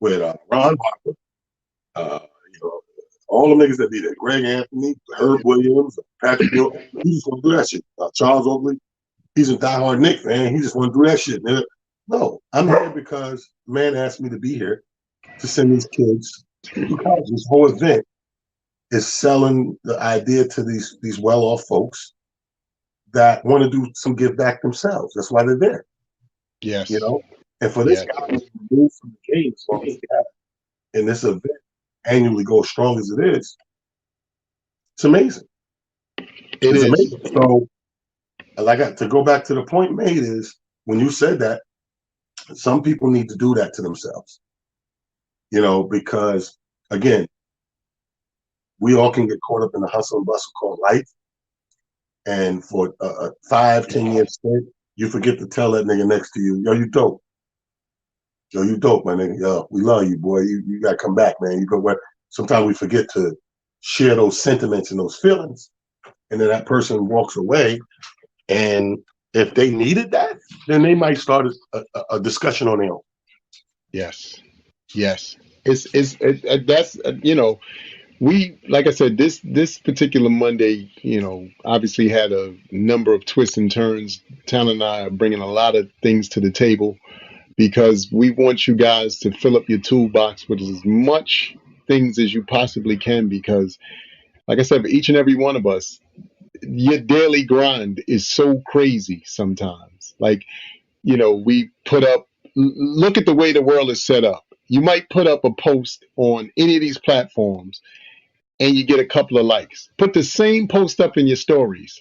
with Ron Harper, you know, all the niggas that be there. Greg Anthony, Herb Williams, Patrick Hill. He just want to do that shit. Charles Oakley, he's a diehard Knick fan. He just want to do that shit. No, I'm here because the man asked me to be here to send these kids to college. This whole event is selling the idea to these well-off folks that want to do some give back themselves. That's why they're there, you Yes. know. And for this Yes. guy to move from the game as long as he has, and this event annually go as strong as it is, it's amazing. It It's is. amazing. So, to go back to the point made is when you said that, some people need to do that to themselves, you know, because again, we all can get caught up in the hustle and bustle called life. And for a 5, 10 year stint, you forget to tell that nigga next to you, yo, you dope. Yo, you dope, my nigga. Yo, we love you, boy. You gotta come back, man. You go where sometimes we forget to share those sentiments and those feelings. And then that person walks away. And if they needed that, then they might start a discussion on their own. Yes. Yes. That's we, like I said, this particular Monday, obviously had a number of twists and turns. Talon and I are bringing a lot of things to the table because we want you guys to fill up your toolbox with as much things as you possibly can. Because, like I said, for each and every one of us, your daily grind is so crazy sometimes. Like, we put up, look at the way the world is set up. You might put up a post on any of these platforms and you get a couple of likes. Put the same post up in your stories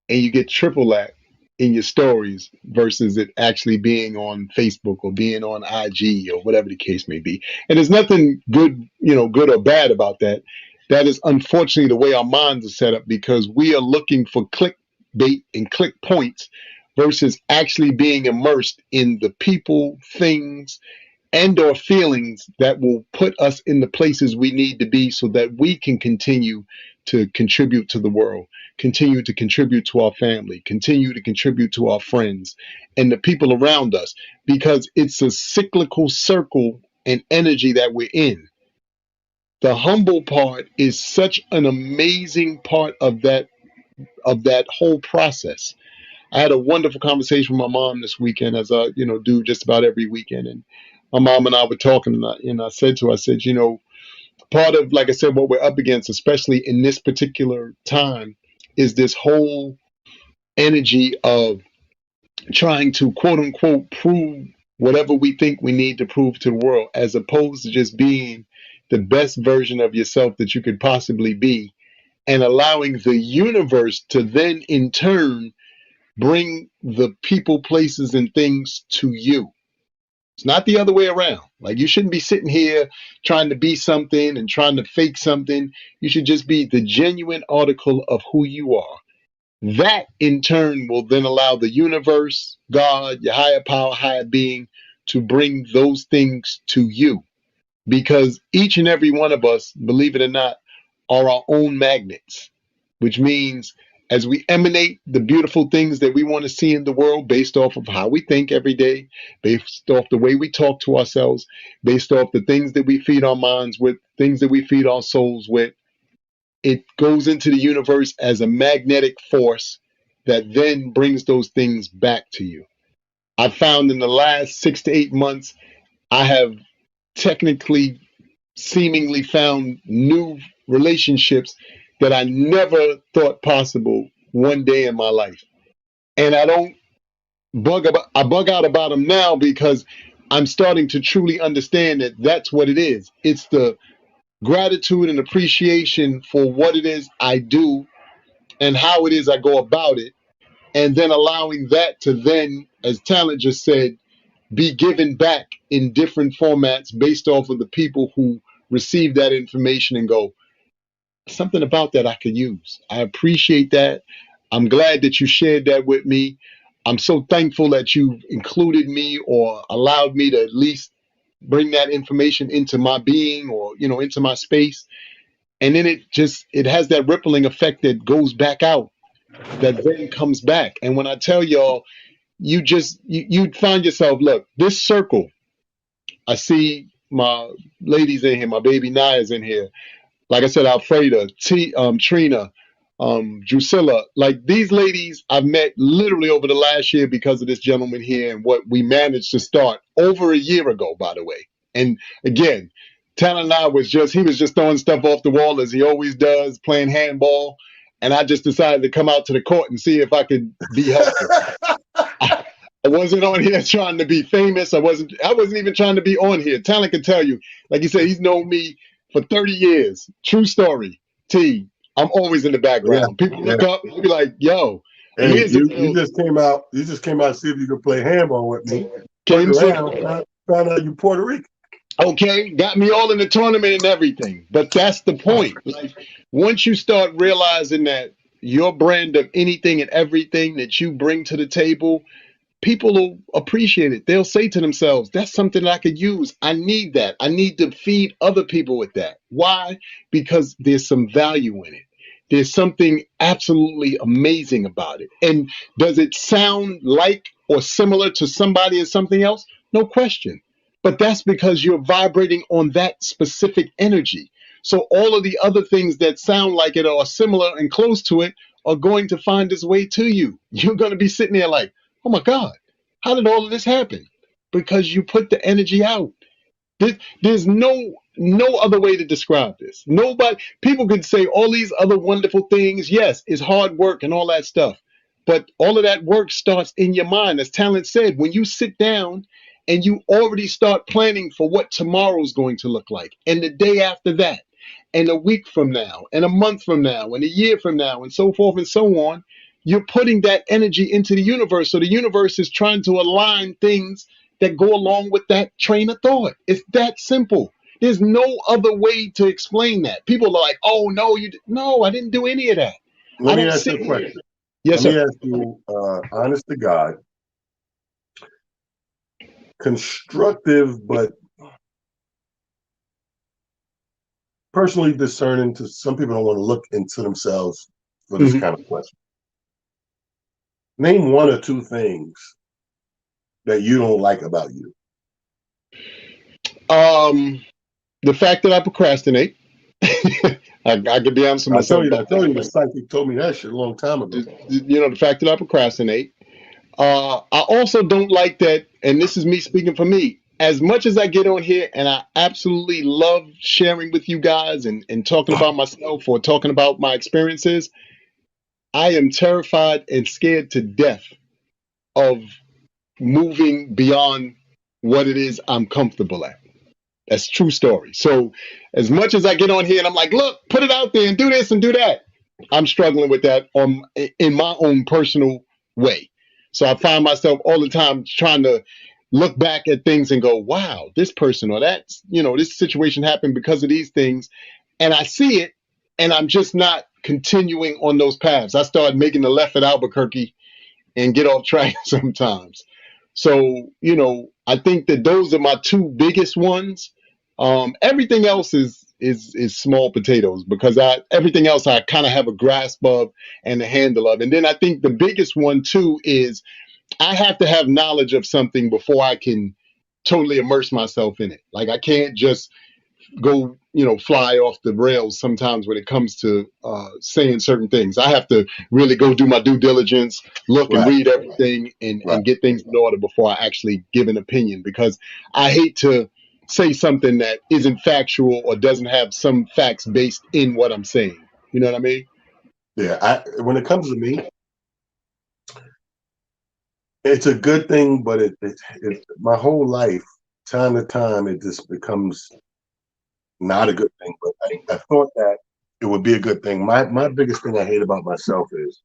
and you get triple that in your stories versus it actually being on Facebook or being on IG or whatever the case may be. And there's nothing good or bad about that. That is unfortunately the way our minds are set up because we are looking for clickbait and click points versus actually being immersed in the people, things, and or feelings that will put us in the places we need to be so that we can continue to contribute to the world, continue to contribute to our family, continue to contribute to our friends and the people around us, because it's a cyclical circle and energy that we're in. The humble part is such an amazing part of that whole process. I had a wonderful conversation with my mom this weekend, as I, do just about every weekend. And my mom and I were talking, and I said to her, I said, part of, like I said, what we're up against, especially in this particular time, is this whole energy of trying to quote unquote prove whatever we think we need to prove to the world, as opposed to just being the best version of yourself that you could possibly be, and allowing the universe to then in turn bring the people, places, and things to you. It's not the other way around. Like, you shouldn't be sitting here trying to be something and trying to fake something. You should just be the genuine article of who you are. That in turn will then allow the universe, God, your higher power, higher being to bring those things to you. Because each and every one of us, believe it or not, are our own magnets, which means as we emanate the beautiful things that we want to see in the world based off of how we think every day, based off the way we talk to ourselves, based off the things that we feed our minds with, things that we feed our souls with, it goes into the universe as a magnetic force that then brings those things back to you. I've found in the last 6 to 8 months, I have technically seemingly found new relationships that I never thought possible one day in my life. And I bug out about them now because I'm starting to truly understand that that's what it is. It's the gratitude and appreciation for what it is I do and how it is I go about it, and then allowing that to then, as Talent just said, be given back in different formats based off of the people who receive that information and go, something about that I could use. I appreciate that. I'm glad that you shared that with me. I'm so thankful that you included me or allowed me to at least bring that information into my being or, into my space. And then it has that rippling effect that goes back out, that then comes back. And when I tell y'all, you'd find yourself, look, this circle, I see my ladies in here, my baby Naya's in here. Like I said, Alfreda, Trina, Drusilla, like these ladies I've met literally over the last year because of this gentleman here and what we managed to start over a year ago, by the way. And again, Talon and I he was just throwing stuff off the wall as he always does, playing handball. And I just decided to come out to the court and see if I could be helpful. I wasn't on here trying to be famous. I wasn't even trying to be on here. Talent can tell you. Like you said, he's known me for 30 years. True story. T. I'm always in the Yeah, background. People yeah. look up and be like, yo, Hey, Amir's a you real just came out. You just came out to see if you could play handball with me. Turned came around, to found out you Puerto Rican. okay, got me all in the tournament and everything. But that's the point. Like once you start realizing that your brand of anything and everything that you bring to the table, people will appreciate it. They'll say to themselves, that's something that I could use. I need that. I need to feed other people with that. Why? Because there's some value in it. There's something absolutely amazing about it. And does it sound like or similar to somebody and something else? No question. But that's because you're vibrating on that specific energy. So all of the other things that sound like it or are similar and close to it are going to find its way to you. You're going to be sitting there like, oh my God, how did all of this happen? Because you put the energy out. There's no other way to describe this. Nobody, people could say all these other wonderful things. Yes, it's hard work and all that stuff. But all of that work starts in your mind. As Talent said, when you sit down and you already start planning for what tomorrow's going to look like, and the day after that, and a week from now, and a month from now, and a year from now, and so forth and so on, you're putting that energy into the universe. So the universe is trying to align things that go along with that train of thought. It's that simple. There's no other way to explain that. People are like, "Oh no, no, I didn't do any of that. Let I me don't ask you sit a here." question. Yes, Let me sir. ask you, honest to God, constructive but personally discerning. To some people, don't want to look into themselves for this Mhm. kind of question. Name one or two things that you don't like about you. Um, the fact that I procrastinate, I could be honest with myself I about told that. you the psychic told me that shit a long time ago. The fact that I procrastinate. I also don't like that, and this is me speaking for me. As much as I get on here and I absolutely love sharing with you guys and talking about myself or talking about my experiences, I am terrified and scared to death of moving beyond what it is I'm comfortable at. That's a true story. So as much as I get on here and I'm like, look, put it out there and do this and do that, I'm struggling with that in my own personal way. So I find myself all the time trying to look back at things and go, wow, this person or that, this situation happened because of these things. And I see it and I'm just not continuing on those paths. I start making the left at Albuquerque and get off track sometimes. So, I think that those are my two biggest ones. Everything else is small potatoes because everything else I kind of have a grasp of and a handle of. And then I think the biggest one too is I have to have knowledge of something before I can totally immerse myself in it. Like I can't just go fly off the rails sometimes when it comes to saying certain things. I have to really go do my due diligence, look and Right, read everything right. and get things in order before I actually give an opinion, because I hate to say something that isn't factual or doesn't have some facts based in what I'm saying. You know what I mean? Yeah, when it comes to me, it's a good thing, but it my whole life, time to time, it just becomes not a good thing. But I thought that it would be a good thing. My biggest thing I hate about myself is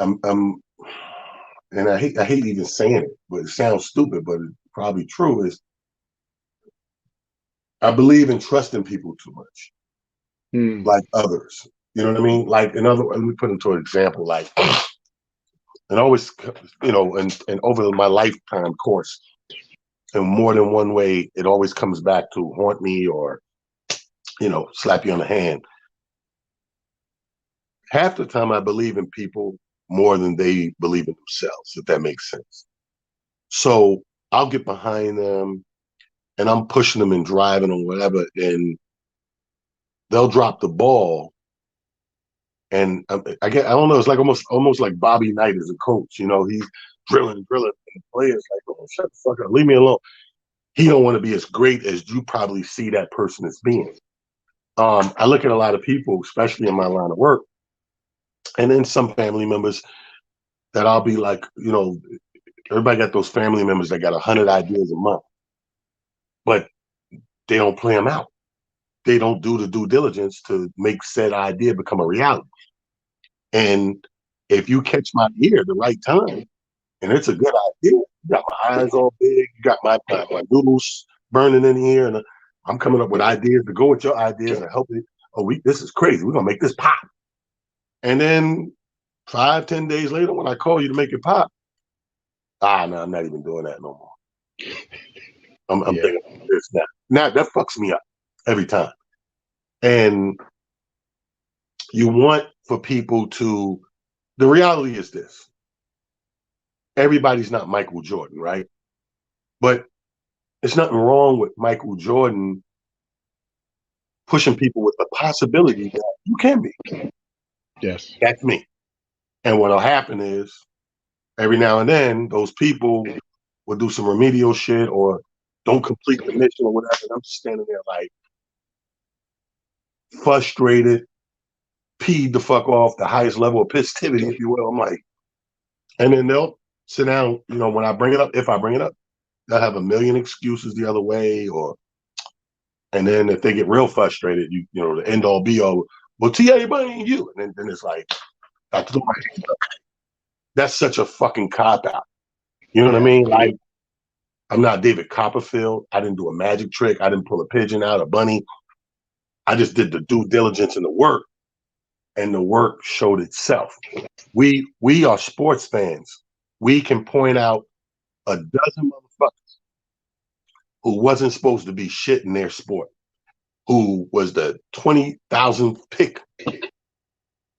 I'm and I hate even saying it, but it sounds stupid, but it's probably true. Is I believe in trusting people too much, Hmm. like others. You know what I mean? Like another. Let me put into an example. Like, and always, and over my lifetime course, in more than one way, it always comes back to haunt me or slap you on the hand. Half the time, I believe in people more than they believe in themselves. If that makes sense. So I'll get behind them and I'm pushing them and driving them, whatever, and they'll drop the ball. And I don't know. It's like almost like Bobby Knight as a coach. He's drilling, and the players like, oh, shut the fuck up, leave me alone. He don't want to be as great as you probably see that person as being. I look at a lot of people, especially in my line of work, and then some family members that I'll be like, everybody got those family members that got 100 ideas a month, but they don't play them out. They don't do the due diligence to make said idea become a reality. And if you catch my ear at the right time, and it's a good idea, you got my eyes all big, you got my noodles burning in here, and I'm coming up with ideas to go with your ideas and help it. Oh, this is crazy. We're gonna make this pop. And then 5, 10 days later, when I call you to make it pop, no, I'm not even doing that no more. I'm Yeah. thinking about this now. Now that fucks me up every time. And you want for people to. The reality is this: everybody's not Michael Jordan, right? But there's nothing wrong with Michael Jordan pushing people with the possibility that you can be. Yes. That's me. And what'll happen is every now and then those people will do some remedial shit or don't complete the mission or whatever. And I'm just standing there like frustrated, peed the fuck off, the highest level of positivity, if you will. I'm like, and then they'll sit down, when I bring it up, if I bring it up, they'll have a million excuses the other way, and then if they get real frustrated, the end all be all, well, TA, ain't you. And then it's like, I threw my hands up. That's such a fucking cop out. You know what I Yeah. mean? Like, I'm not David Copperfield. I didn't do a magic trick. I didn't pull a pigeon out, a bunny. I just did the due diligence and the work, and the work showed itself. We are sports fans. We can point out a dozen motherfuckers who wasn't supposed to be shit in their sport, who was the 20,000th pick,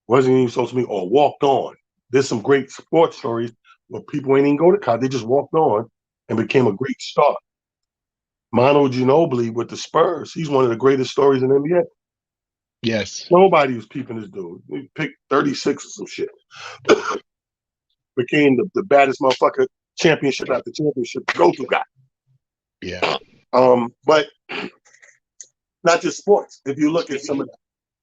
wasn't even supposed to be, or walked on. There's some great sports stories where people ain't even go to college. They just walked on and became a great star. Manu Ginobili with the Spurs, he's one of the greatest stories in the NBA. Yes. Nobody was peeping this dude. He picked 36 or some shit. Became the baddest motherfucker, championship after championship, go-to guy. Yeah. But not just sports. If you look at some of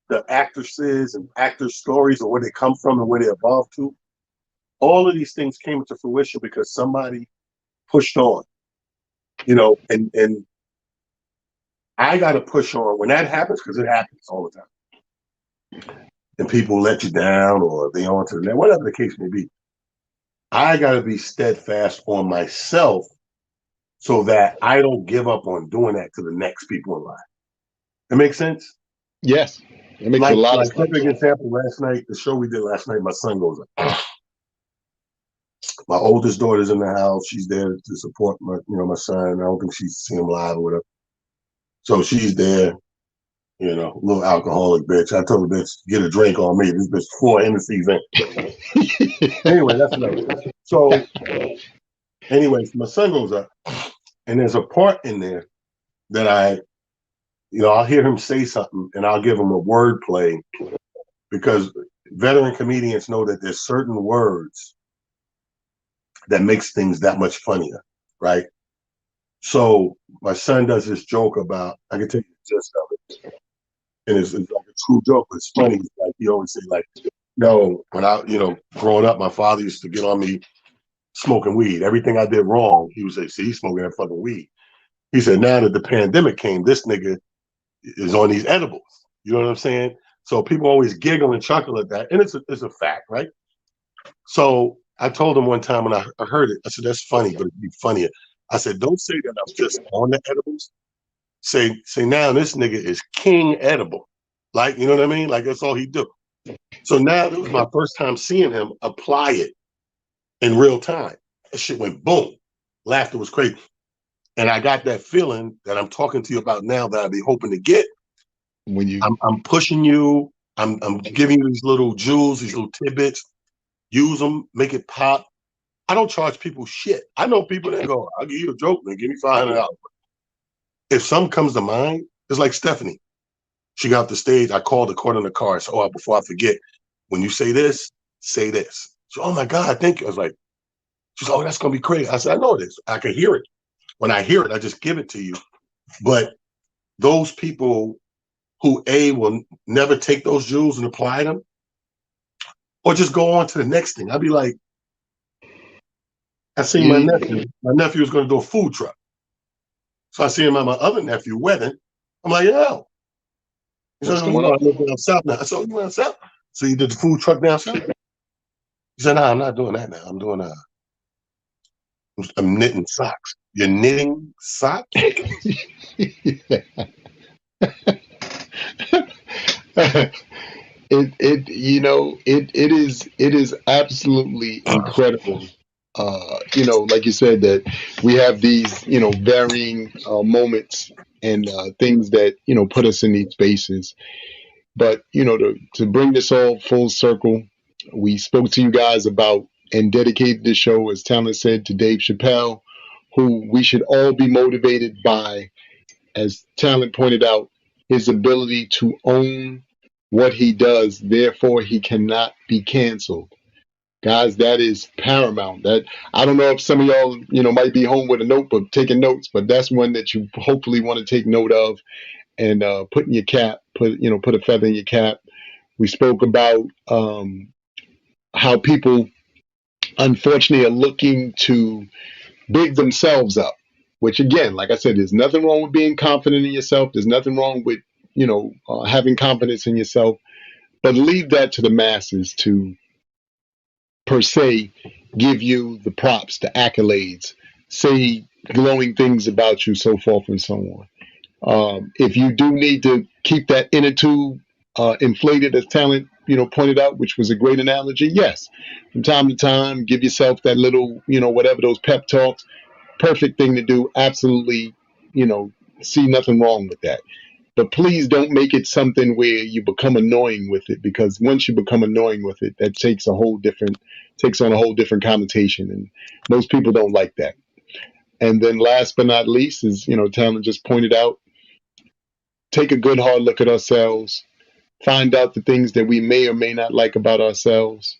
the actresses and actors' stories or where they come from and where they evolved to, all of these things came into fruition because somebody pushed on, and I got to push on when that happens because it happens all the time. And people let you down or they on to the net, whatever the case may be. I got to be steadfast on myself so that I don't give up on doing that to the next people in line. It makes sense? Yes. It makes a Like, lot of like sense. perfect example last night, the show we did last night, my son goes up. My oldest daughter's in the house. She's there to support my son. I don't think she's seen him live or whatever. So she's there, little alcoholic bitch. I told the bitch, get a drink on me. This bitch 4 Hennessy's in. Anyway, that's another story. So, anyways, my son goes up, and there's a part in there that I'll hear him say something, and I'll give him a word play because veteran comedians know that there's certain words that makes things that much funnier, right? So my son does this joke about, I can tell you the gist of it, and it's like a true joke, but it's funny. It's like he always say, like, no, when I, growing up, my father used to get on me smoking weed. Everything I did wrong, he would say, see, he's smoking that fucking weed. He said, now that the pandemic came, this nigga is on these edibles. You know what I'm saying? So people always giggle and chuckle at that, and it's a fact, right? So I told him one time when I heard it, I said, that's funny, but it'd be funnier. I said, don't say that I'm just on the edibles. Say now this nigga is king edible. Like, you know what I mean? Like that's all he do. So now it was my first time seeing him apply it in real time. That shit went boom. Laughter was crazy. And I got that feeling that I'm talking to you about now that I'd be hoping to get. When you I'm pushing you. I'm giving you these little jewels, these little tidbits. Use them, make it pop. I don't charge people shit. I know people that go, I'll give you a joke, man. Give me $500. If something comes to mind, it's like Stephanie. She got off the stage. I called the court in the car. So, oh, before I forget, when you say this, say this. So, oh my God, thank you. I was like, she's, oh, that's gonna be crazy. I said, I know it is. I can hear it. When I hear it, I just give it to you. But those people who will never take those jewels and apply them, or just go on to the next thing. I'd be like, I seen my nephew. you My nephew was going to do a food truck. So I see him at my other nephew wedding. I'm like, yo. He said, what's oh, you going know, I live on? down south now. I said, oh, you down south? So you did the food truck down south? He said, no, I'm not doing that now. I'm knitting socks. You're knitting socks? It is absolutely incredible. Like you said, that we have these varying moments and things that put us in these spaces. But to bring this all full circle, we spoke to you guys about and dedicated this show, as Talent said, to Dave Chappelle, who we should all be motivated by, as Talent pointed out, his ability to own what he does. Therefore, he cannot be canceled. Guys, that is paramount. That I don't know if some of y'all, might be home with a notebook taking notes, but that's one that you hopefully want to take note of and put in your cap. Put a feather in your cap. We spoke about how people, unfortunately, are looking to big themselves up. Which again, like I said, there's nothing wrong with being confident in yourself. There's nothing wrong with having confidence in yourself. But leave that to the masses to per se give you the props, the accolades, say glowing things about you, so forth and so on. If you do need to keep that inner tube inflated, as Talent pointed out, which was a great analogy, yes, from time to time, give yourself that little whatever, those pep talks. Perfect thing to do. Absolutely, you know, see nothing wrong with that. But please don't make it something where you become annoying with it, because once you become annoying with it, that takes on a whole different connotation, and most people don't like that. And then last but not least is, Talon just pointed out, take a good hard look at ourselves, find out the things that we may or may not like about ourselves,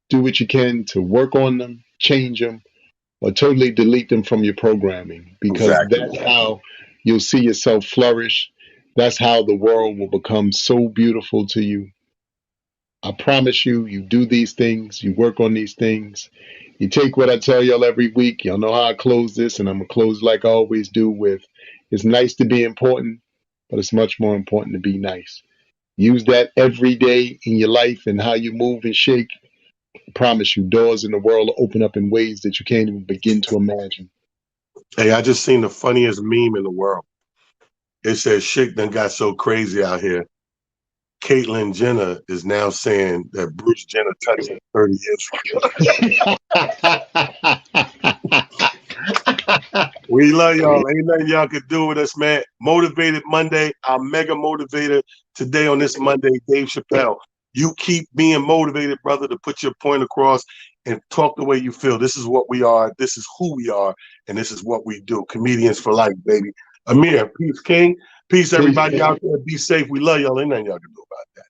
do what you can to work on them, change them, or totally delete them from your programming, because Exactly. that's how you'll see yourself flourish. That's how the world will become so beautiful to you. I promise you, you do these things, you work on these things, you take what I tell y'all every week. Y'all know how I close this, and I'm going to close like I always do with, it's nice to be important, but it's much more important to be nice. Use that every day in your life and how you move and shake. I promise you, doors in the world will open up in ways that you can't even begin to imagine. Hey, I just seen the funniest meme in the world. It says shit done got so crazy out here. Caitlyn Jenner is now saying that Bruce Jenner touched her 30 years ago. We love y'all. Ain't nothing y'all could do with us, man. Motivated Monday. Our mega motivator today on this Monday, Dave Chappelle. You keep being motivated, brother, to put your point across and talk the way you feel. This is what we are. This is who we are. And this is what we do. Comedians for life, baby. Amir, peace, King. Peace, Peace. everybody out there. Be safe. We love y'all. Ain't nothing y'all can do about that.